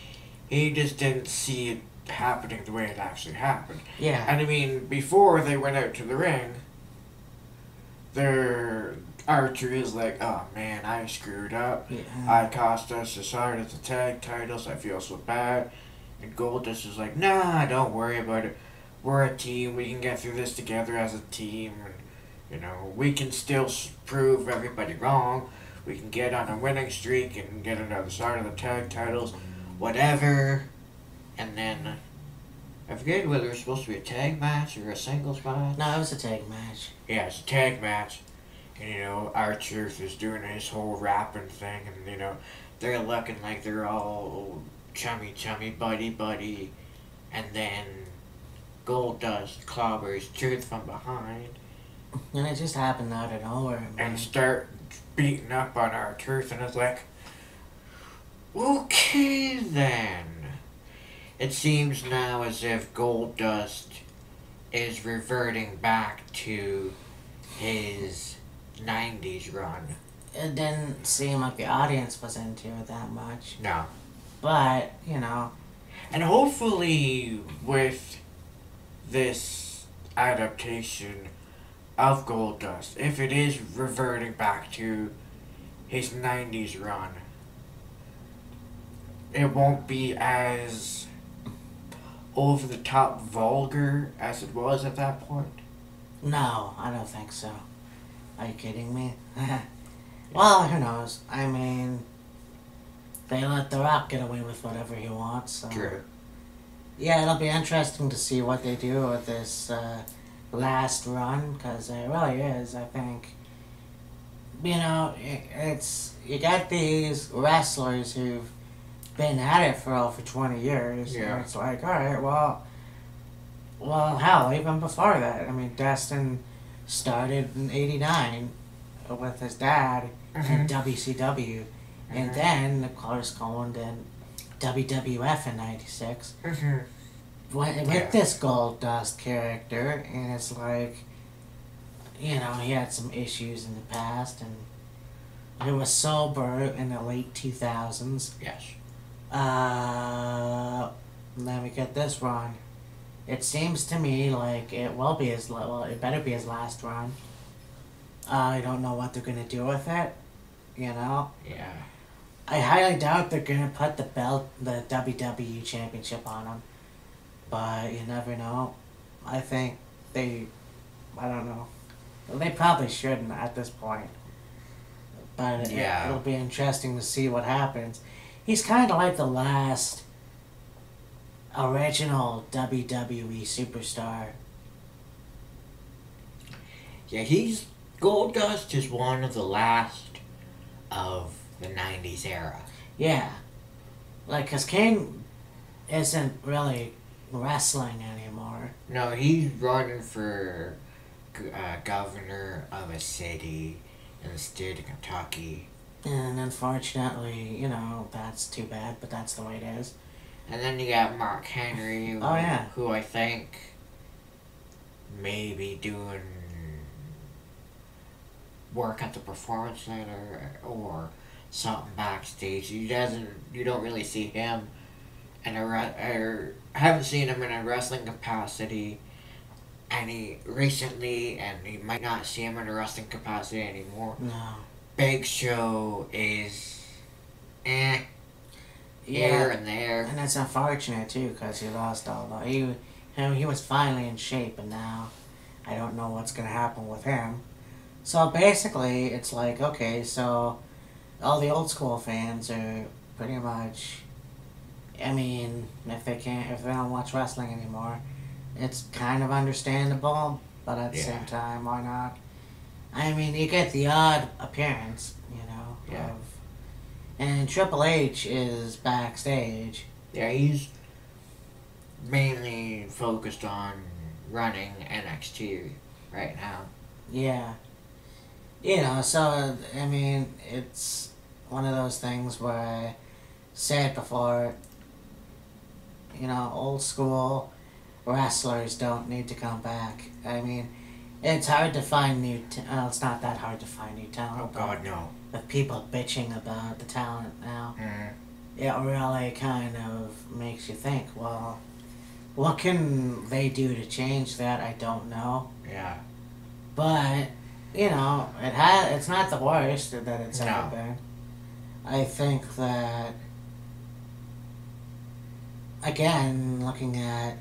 he just didn't see it happening the way it actually happened. Yeah. And I mean, before they went out to the ring, R-Truth is like, oh man, I screwed up. Yeah. I cost us the start of the tag titles, I feel so bad. And Goldust is like, nah, don't worry about it. We're a team, we can get through this together as a team. And, we can still prove everybody wrong. We can get on a winning streak and get another start of the tag titles. Whatever. And then, I forget whether it's supposed to be a tag match or a singles match. No, it was a tag match. Yeah, it's a tag match. And, R-Truth is doing his whole rapping thing. And, they're looking like they're all chummy, buddy. And then Goldust clobbers Truth from behind. And it just happened out of nowhere. And start beating up on R-Truth. And it's like, Okay then. It seems now as if Goldust is reverting back to his 90s run. It didn't seem like the audience was into it that much. No. But, you know. And hopefully with this adaptation of Goldust, if it is reverting back to his 90s run, it won't be as over the top vulgar as it was at that point. No, I don't think so. Are you kidding me? Well, who knows? I mean, they let The Rock get away with whatever he wants, so. True. Yeah, it'll be interesting to see what they do with this last run, because it really is, I think. You know, it's, you got these wrestlers who've been at it for over 20 years, Yeah. and it's like, alright, well, hell, even before that, I mean, Destin started in 89 with his dad in WCW, and then, of course, going to WWF in 96. With this Goldust character, and it's like, you know, he had some issues in the past, and he was sober in the late 2000s. Yes. Let me get this wrong. It seems to me like it will be his, well, it better be his last run. I don't know what they're gonna do with it, you know? Yeah. I highly doubt they're gonna put the belt, the WWE Championship on him. But you never know. I think I don't know. They probably shouldn't at this point. But Yeah. it'll be interesting to see what happens. He's kind of like the last original WWE superstar. Yeah, Goldust is one of the last of the 90s era. Yeah. Like, 'cause Kane isn't really wrestling anymore. No, he's running for governor of a city in the state of Kentucky. And unfortunately, you know, that's too bad, but that's the way it is. And then you got Mark Henry, who I think may be doing work at the Performance Center or something backstage. You don't really see him or haven't seen him in a wrestling capacity recently, and you might not see him in a wrestling capacity anymore. No. Big Show is here and there. And it's unfortunate too, because he lost all the he was finally in shape, and now I don't know what's gonna happen with him. So basically, it's like, okay, so all the old school fans are pretty much, I mean, if they don't watch wrestling anymore, it's kind of understandable, but at the same time, why not? I mean, you get the odd appearance, you know, and Triple H is backstage. Yeah, he's mainly focused on running NXT right now. Yeah. You know, so, I mean, it's one of those things where I said before, you know, old school wrestlers don't need to come back. I mean, it's hard to find it's not that hard to find new talent. Oh, God, no. With people bitching about the talent now, it really kind of makes you think, well, what can they do to change that? I don't know. Yeah. But, you know, it's not the worst that it's ever been. I think that, again, looking at,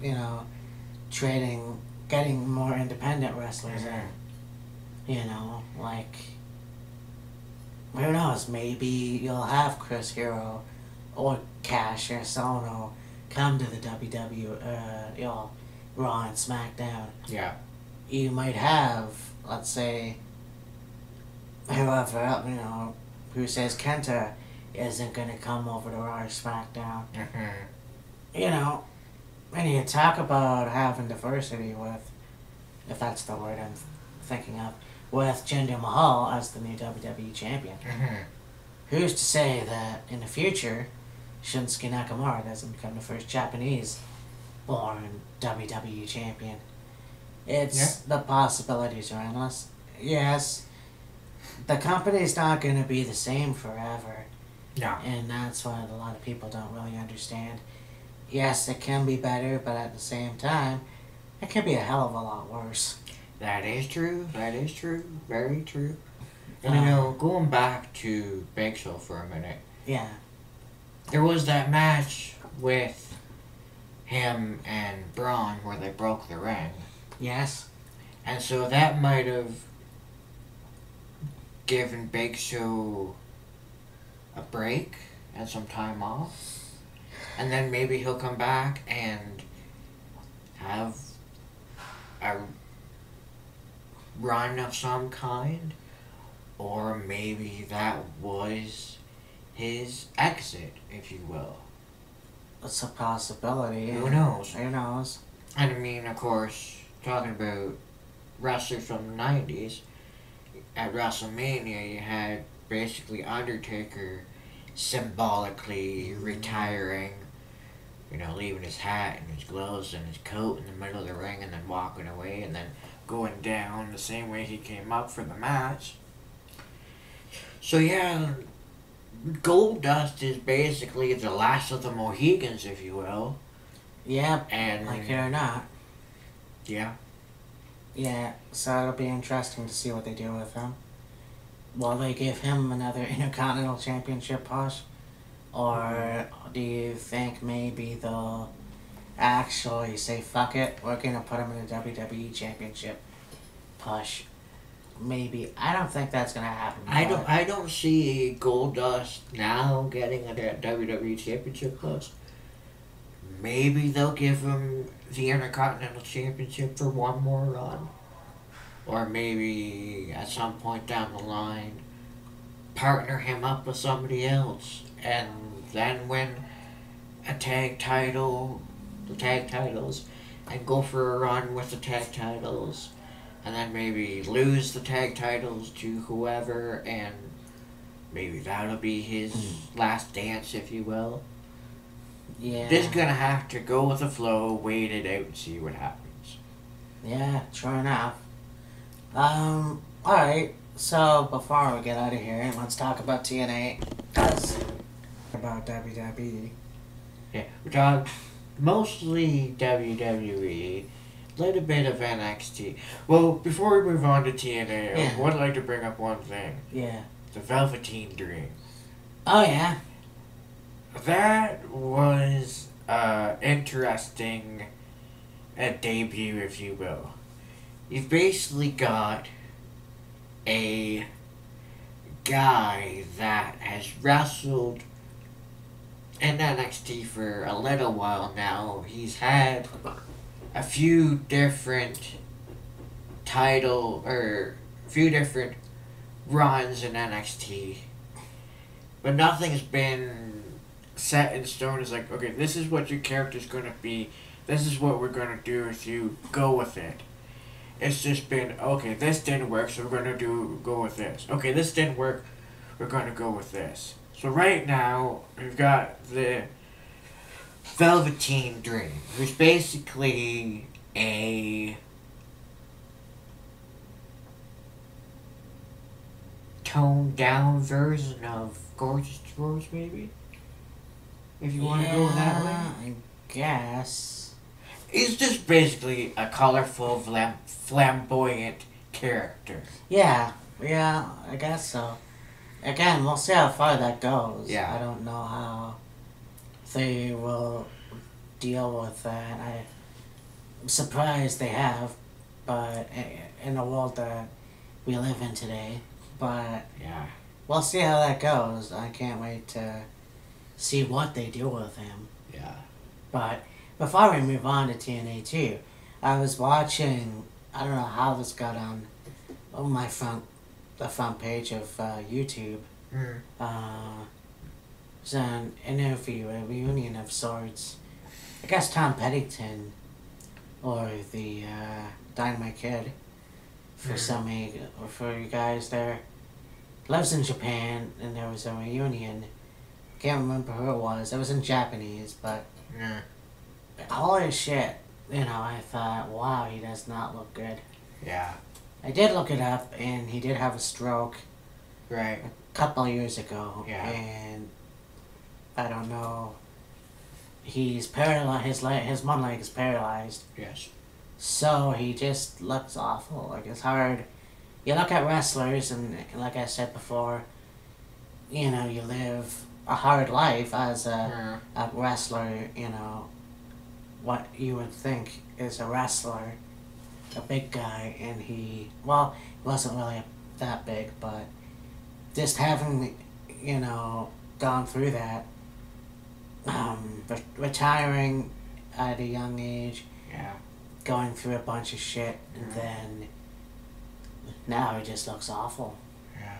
you know, getting more independent wrestlers in, you know, like, who knows, maybe you'll have Chris Hero or Cash or Sono come to the Raw and SmackDown. Yeah. You might have, let's say, whoever, you know, who says Kenta isn't going to come over to Raw or SmackDown. You know, and you talk about having diversity with, if that's the word I'm thinking of, with Jinder Mahal as the new WWE Champion. who's to say that in the future, Shinsuke Nakamura doesn't become the first Japanese-born WWE champion? The possibilities are endless. Yes, the company's not going to be the same forever. No. And that's what a lot of people don't really understand. Yes, it can be better, but at the same time, it can be a hell of a lot worse. That is true. That is true. Very true. And going back to Big Show for a minute. Yeah. There was that match with him and Braun where they broke the ring. Yes. And so that might have given Big Show a break and some time off. And then maybe he'll come back and have a run of some kind. Or maybe that was his exit, if you will. It's a possibility. Who knows? Who knows? And I mean, of course, talking about wrestlers from the 90s, at WrestleMania you had basically Undertaker symbolically retiring, leaving his hat and his gloves and his coat in the middle of the ring and then walking away and then going down the same way he came up for the match. So yeah, Goldust is basically the last of the Mohegans, if you will. Yeah, and like it or not. Yeah. Yeah, so it'll be interesting to see what they do with him. Will they give him another Intercontinental Championship push? Or do you think maybe they'll actually say, fuck it, we're going to put him in a WWE Championship push? Maybe. I don't think that's going to happen. I don't see Goldust now getting a WWE Championship push. Maybe they'll give him the Intercontinental Championship for one more run. Or maybe at some point down the line, partner him up with somebody else. And then win the tag titles, and go for a run with the tag titles. And then maybe lose the tag titles to whoever, and maybe that'll be his last dance, if you will. Yeah. This is gonna have to go with the flow, wait it out, and see what happens. Yeah, sure enough. Alright, so before we get out of here, let's talk about TNA. About WWE. Yeah, we talk mostly WWE, a little bit of NXT. Well, before we move on to TNA, I would like to bring up one thing. Yeah. The Velveteen Dream. Oh, yeah. That was interesting debut, if you will. You've basically got a guy that has wrestled in NXT for a little while now. He's had a few different runs in NXT, but nothing's been set in stone. It's like, okay, this is what your character's gonna be, this is what we're gonna do with you, go with it. It's just been, okay, this didn't work, so we're gonna go with this. Okay, this didn't work, we're gonna go with this. So right now, we've got the Velveteen Dream, who's basically a toned down version of Gorgeous George, maybe? If you want to go that way? I guess. He's just basically a colorful, flamboyant character. Yeah, I guess so. Again, we'll see how far that goes. Yeah. I don't know how they will deal with that. I'm surprised they have, but in the world that we live in today. But yeah, we'll see how that goes. I can't wait to see what they do with him. Yeah. But before we move on to TNA 2, I was watching, I don't know how this got on the front page of YouTube. It's an interview, a reunion of sorts. I guess Tom Pennington or the Dynamite Kid for for you guys there lives in Japan, and there was a reunion. Can't remember who it was. It was in Japanese, but Yeah. holy shit. You know, I thought, wow, he does not look good. Yeah. I did look it up, and he did have a stroke Right. a couple years ago. Yeah. And I don't know. He's paralyzed. His one leg is paralyzed. Yes. So he just looks awful. Like, it's hard. You look at wrestlers, and like I said before, you know, you live a hard life as a wrestler, you know, what you would think is a wrestler, a big guy, and he wasn't really that big, but just having, you know, gone through that, retiring at a young age, Yeah. going through a bunch of shit, and then now he just looks awful. Yeah.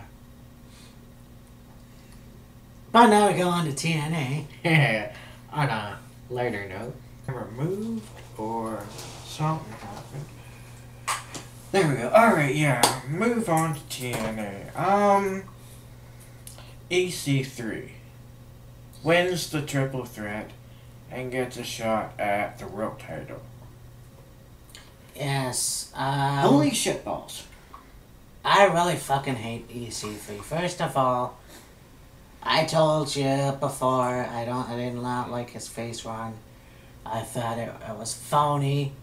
But now we go on to TNA. Yeah. On a lighter note, removed or something happened. There we go. Alright, yeah. Move on to TNA. EC3 wins the triple threat and gets a shot at the world title. Yes. Holy shitballs. I really fucking hate EC3. First of all, I told you before, I did not like his face run. I thought it was phony.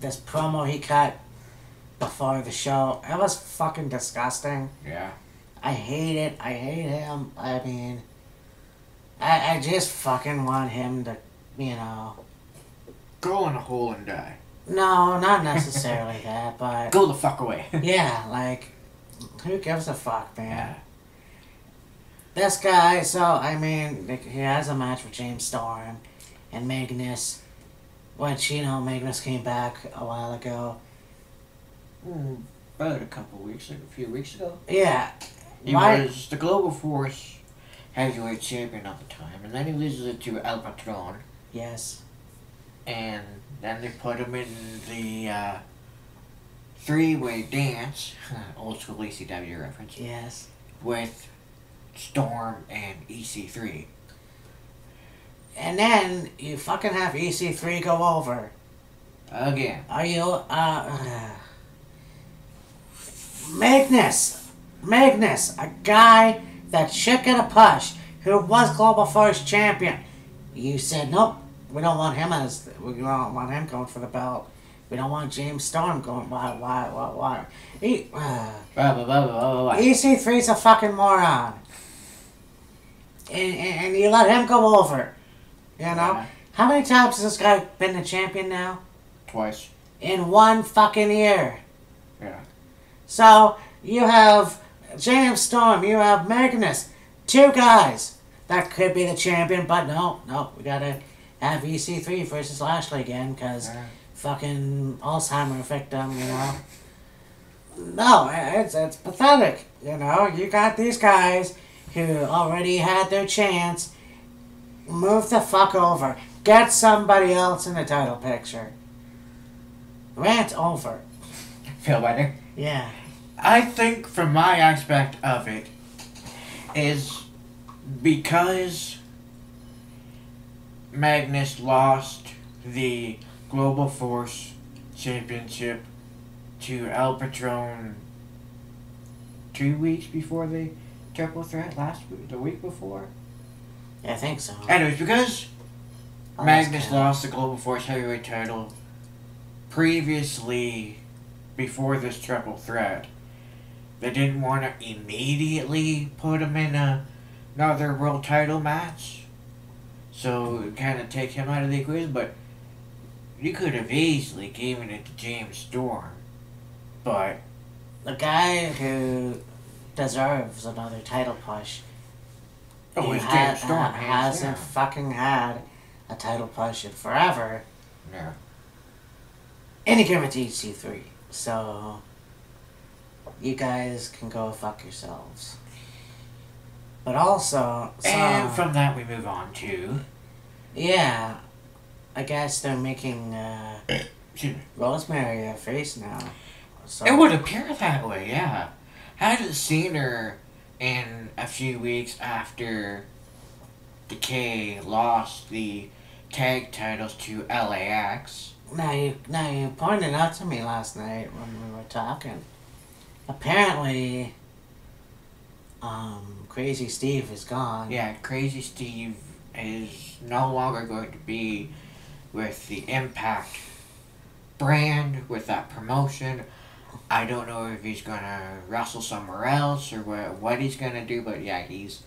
This promo he cut before the show, it was fucking disgusting. Yeah. I hate it. I hate him. I mean, I just fucking want him to, you know... Go in a hole and die. No, not necessarily that, but... Go the fuck away. Yeah, like, who gives a fuck, man? Yeah. This guy, so, I mean, he has a match with James Storm and Magnus, which, you know, Magnus came back a while ago. About a few weeks ago. Yeah. He was the Global Force heavyweight champion at the time, and then he loses it to Alberto. Yes. And then they put him in the three-way dance, old school ECW reference, Yes. with Storm and EC3. And then you fucking have EC3 go over. Again. Are you, Magnus, a guy that should get a push, who was Global Force champion. You said, nope, we don't want him we don't want him going for the belt. We don't want James Storm going, why? EC3's a fucking moron. And you let him go over. You know? Yeah. How many times has this guy been the champion now? Twice. In one fucking year. Yeah. So, you have James Storm, you have Magnus. Two guys that could be the champion, but no, we gotta have EC3 versus Lashley again, because fucking Alzheimer victim, you know. No, it's pathetic, you know. You got these guys who already had their chance. Move the fuck over. Get somebody else in the title picture. Rant over. Feel better? Yeah. I think from my aspect of it is because Magnus lost the Global Force Championship to Patron 2 weeks before the triple threat last week, the week before. I think so. And it was because Magnus lost the Global Force Heavyweight title previously before this triple threat. They didn't want to immediately put him in another world title match. So kind of take him out of the equation, but you could have easily given it to James Storm. But the guy who deserves another title push it's James Storm. Hasn't fucking had a title push in forever. Yeah. And he gave it to EC3. So you guys can go fuck yourselves. But also... And from that we move on to... Yeah. I guess they're making excuse me. Rosemary a face now. So It would appear that way, yeah. Hadn't seen her in a few weeks after Decay lost the tag titles to LAX. Now you pointed out to me last night when we were talking. Apparently, Crazy Steve is gone. Yeah, Crazy Steve is no longer going to be with the Impact brand, with that promotion. I don't know if he's gonna wrestle somewhere else or what he's gonna do, but yeah, he's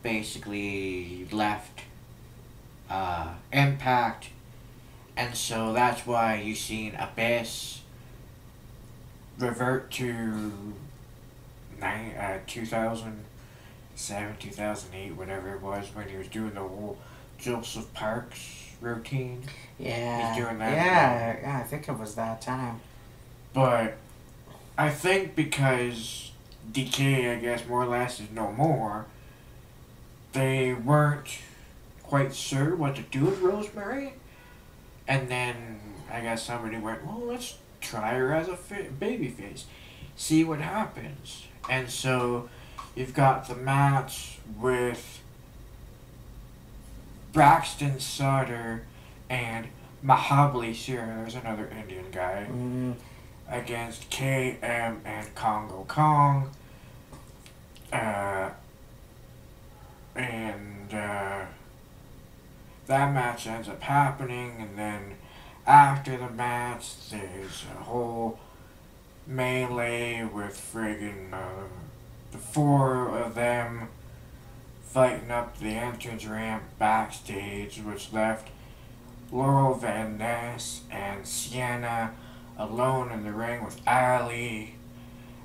basically left Impact, and so that's why you've seen Abyss revert to 2007, 2008, whatever it was, when he was doing the whole Joseph Parks routine. Yeah. He's doing that. Yeah, I think it was that time. But I think because DK, I guess, more or less is no more, they weren't quite sure what to do with Rosemary. And then I guess somebody went, well, let's try her as a babyface, see what happens. And so you've got the match with Braxton Sutter and Mahabali Shira, there's another Indian guy, against KM and Congo Kong. That match ends up happening, and then after the match, there's a whole melee with friggin' the four of them fighting up the entrance ramp backstage, which left Laurel Van Ness and Sienna alone in the ring with Ali.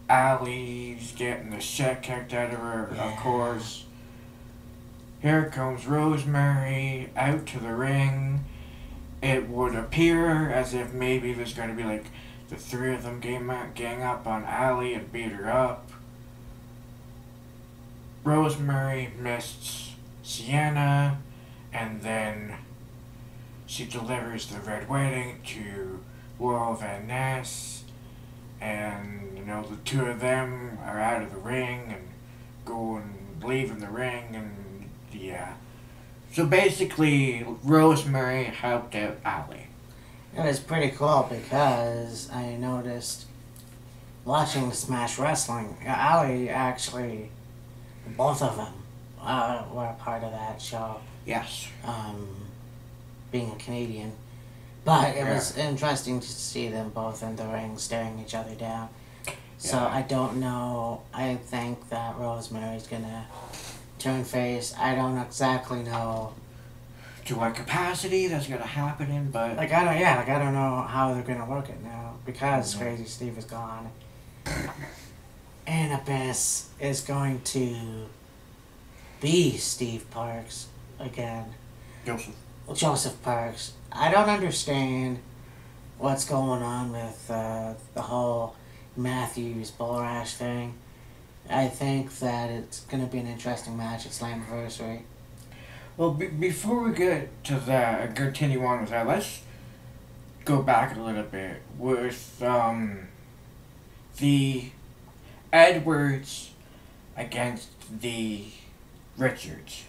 Ali's getting the shit kicked out of her, of course. Here comes Rosemary out to the ring. It would appear as if maybe there's going to be like the three of them gang up on Ali and beat her up. Rosemary missed Sienna, and then she delivers the Red Wedding to Laurel Van Ness, and the two of them are out of the ring and leaving the ring, and yeah. So basically, Rosemary helped out Ali. It was pretty cool because I noticed watching Smash Wrestling, Ali actually, both of them were a part of that show. Yes. Being a Canadian. But it was interesting to see them both in the ring staring each other down. So I don't know. I think that Rosemary's gonna turn face. I don't exactly know to what capacity that's gonna happen in, but I don't know how they're gonna work it now because Crazy Steve is gone. And Abyss is going to be Steve Parks again. Joseph Parks. I don't understand what's going on with the whole Matthews Borash thing. I think that it's going to be an interesting match at Slammiversary. Well, before we get to that and continue on with that, let's go back a little bit with the Edwards against the Richards.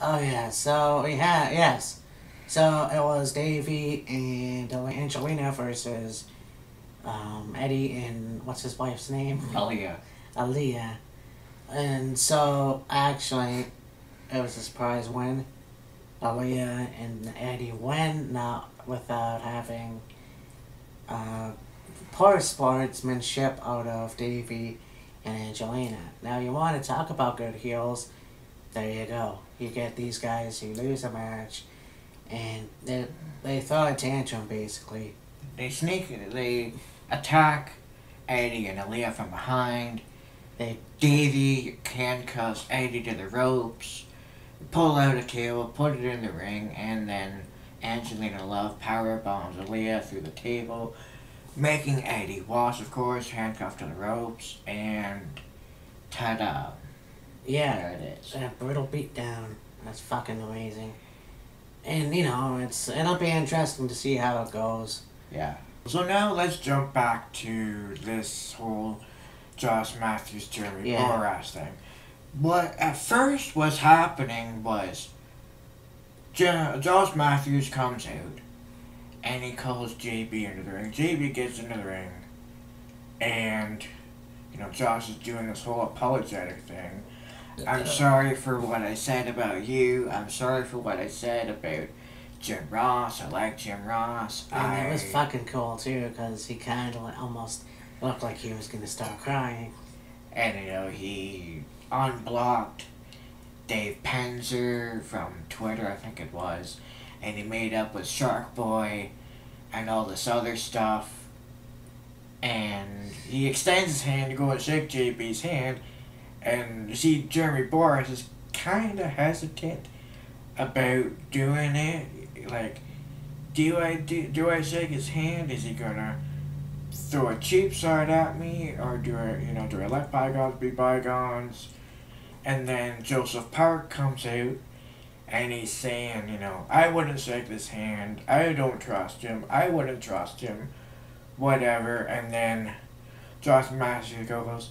Oh yeah, so so it was Davey and Angelina versus Eddie and what's his wife's name? Aaliyah. And so actually it was a surprise win. Aaliyah and Eddie win, not without having poor sportsmanship out of Davey and Angelina. Now you want to talk about good heels, there you go. You get these guys who lose a match and they throw a tantrum basically. They attack Eddie and Aaliyah from behind. Davey handcuffs Eddie to the ropes, pull out a table, put it in the ring, and then Angelina Love power bombs Aaliyah through the table, making Eddie wash, of course, handcuffed to the ropes, and ta-da. Yeah, there it is. A brutal beatdown. That's fucking amazing. And it'll be interesting to see how it goes. Yeah. So now let's jump back to this whole Josh Matthews, Jeremy Yeah. Borash thing. What at first was happening was Josh Matthews comes out and he calls JB into the ring. JB gets into the ring and, you know, Josh is doing this whole apologetic thing. I'm sorry for what I said about you. I'm sorry for what I said about Jim Ross. I like Jim Ross. And it was fucking cool too, because he kind of almost looked like he was going to start crying. And, you know, he unblocked Dave Penzer from Twitter, I think it was, and he made up with Shark Boy and all this other stuff. And he extends his hand to go and shake JB's hand, and you see Jeremy Borash is kind of hesitant about doing it. Like, do I shake his hand? Is he gonna throw a cheap shot at me, or do I let bygones be bygones? And then Joseph Park comes out and he's saying, you know, I wouldn't shake this hand. I don't trust him. I wouldn't trust him. Whatever. And then Josh Matthews goes,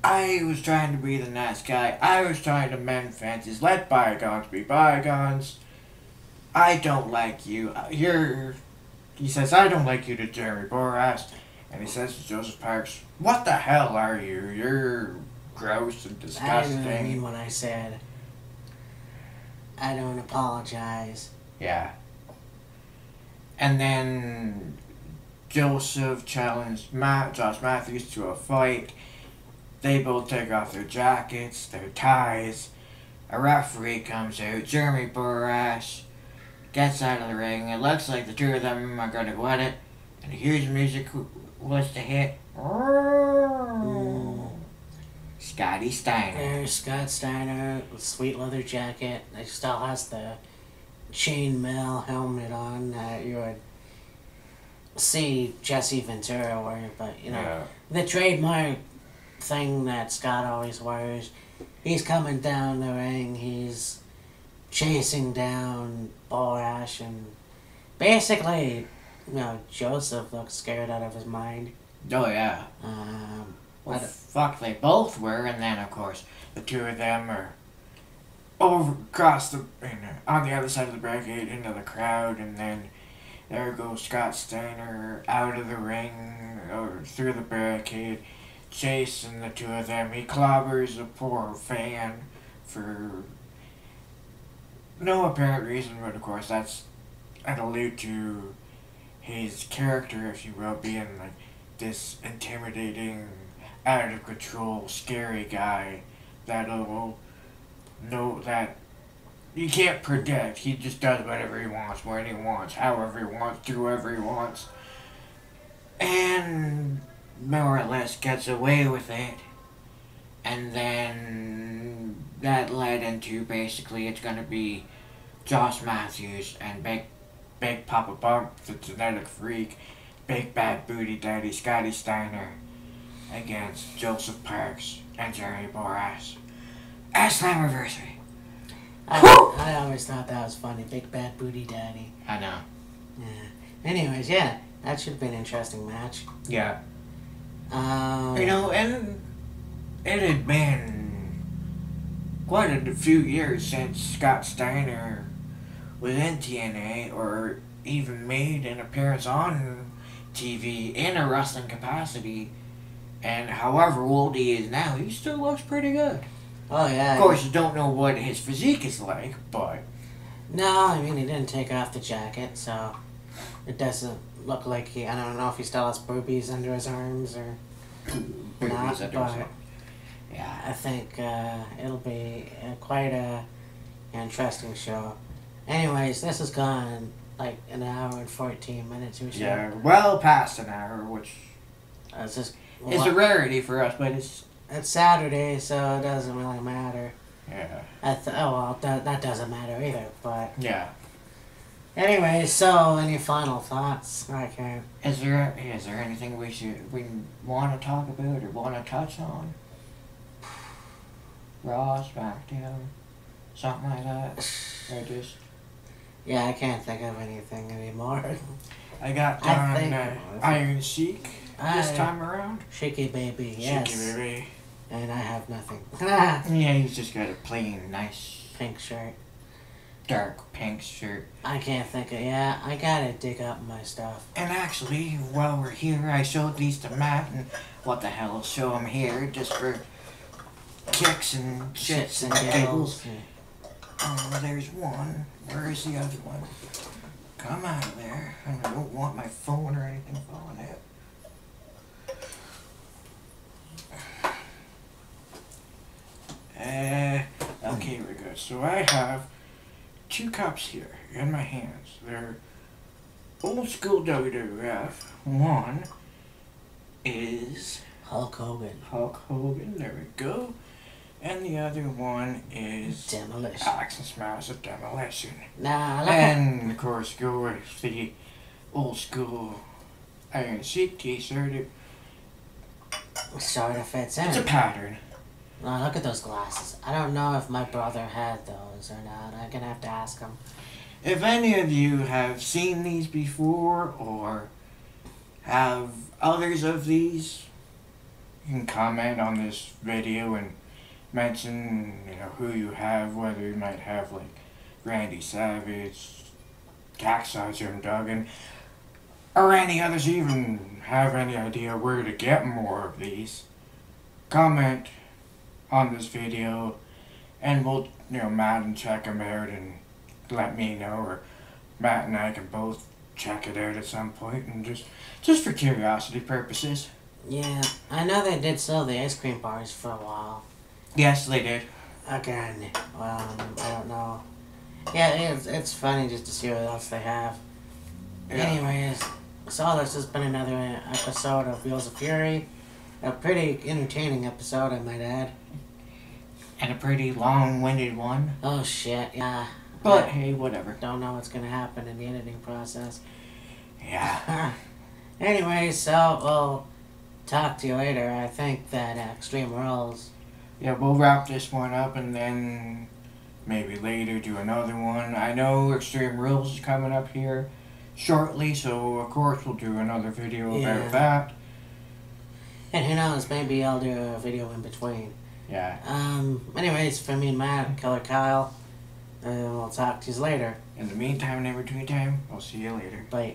I was trying to be the nice guy. I was trying to mend fences. Let bygones be bygones. I don't like you. He says, I don't like you to Jeremy Borash. And he says to Joseph Parks, what the hell are you? You're gross and disgusting. I didn't mean what I said. I don't apologize. Yeah. And then Joseph challenged Josh Matthews to a fight. They both take off their jackets, their ties. A referee comes out. Jeremy Borash gets out of the ring. It looks like the two of them are going to go at it. And a huge music was to hit. Scotty Steiner. There's Scott Steiner with sweet leather jacket. He still has the chainmail helmet on that you would see Jesse Ventura wear, but you know, Yeah. the trademark thing that Scott always wears. He's coming down the ring, he's chasing down Borash, and basically, you know, Joseph looks scared out of his mind. Oh, yeah. Well, But- fuck, they both were, and then, of course, the two of them are across on the other side of the barricade into the crowd, and then there goes Scott Steiner out of the ring, or through the barricade, chasing the two of them. He clobbers a poor fan for no apparent reason, but of course that's an allude to his character, if you will, being like this intimidating, out of control, scary guy that you can't predict. He just does whatever he wants, when he wants, however he wants, do whatever he wants, and more or less gets away with it. And then that led into basically it's gonna be Josh Matthews and Big Papa Bump, the genetic freak, Big Bad Booty Daddy Scotty Steiner against Joseph Parks and Jeremy Borash at Slammiversary. I always thought that was funny. Big Bad Booty Daddy. I know. Yeah. Anyways, yeah, that should have been an interesting match. Yeah. You know, and it had been quite a few years since Scott Steiner was in TNA or even made an appearance on TV in a wrestling capacity. And however old he is now, he still looks pretty good. Oh, yeah. Of course, you don't know what his physique is like, but... No, I mean, he didn't take off the jacket, so it doesn't look like he... I don't know if he still has boobies under his arms or not, but yeah, I think it'll be quite a interesting show. Anyways, this has gone like an hour and 14 minutes or so. yeah, well past an hour, which It's just... is a rarity for us, but it's... It's Saturday, so it doesn't really matter. Yeah. That doesn't matter either, but... Yeah. Anyway, so any final thoughts? I can't... Is there anything we want to talk about or want to touch on? Raw, SmackDown, something like that? Or just... Yeah, I can't think of anything anymore. I got I think- Iron Sheik. this time around? Shaky baby, yes. Shaky baby. And I have nothing. Yeah, he's just got a plain, nice... Pink shirt. Dark pink shirt. I can't think of... Yeah, I gotta dig up my stuff. And actually, while we're here, I showed these to Matt, and what the hell, I'll show him here, just for kicks and shits and giggles. Oh, there's one. Where is the other one? Come out of there. I don't want my phone or anything falling out. Okay, we're good. So I have 2 cups here in my hands. They're old school WWF. One is Hulk Hogan. Hulk Hogan, there we go. And the other one is Demolition. Alex and Smash of Demolition. Nah, And of course go with the old school Iron Sheik t-shirt. It sort of fits in. It's a pattern. Oh, look at those glasses. I don't know if my brother had those or not. I'm gonna have to ask him. If any of you have seen these before or have others of these, you can comment on this video and mention, who you have, whether you might have like Randy Savage, Hacksaw Jim Duggan, or any others you even have any idea where to get more of these. Comment on this video and we'll, Matt and check them out and let me know, or Matt and I can both check it out at some point and just for curiosity purposes. Yeah, I know they did sell the ice cream bars for a while. Yes, they did. Again, I don't know. Yeah, it's funny just to see what else they have. Yeah. Anyways, so this has been another episode of Wheels of Fury. A pretty entertaining episode, I might add. And a pretty long-winded one. Oh shit, yeah. But hey, whatever. Don't know what's gonna happen in the editing process. Yeah. Anyways, so we'll talk to you later. I think that Extreme Rules. Yeah, we'll wrap this one up and then maybe later do another one. I know Extreme Rules is coming up here shortly, so of course we'll do another video about that. And who knows, maybe I'll do a video in between. Yeah. Anyways, for me and Matt, Killer Kyle, and we'll talk to you later. In the meantime and in between time, we'll see you later. Bye.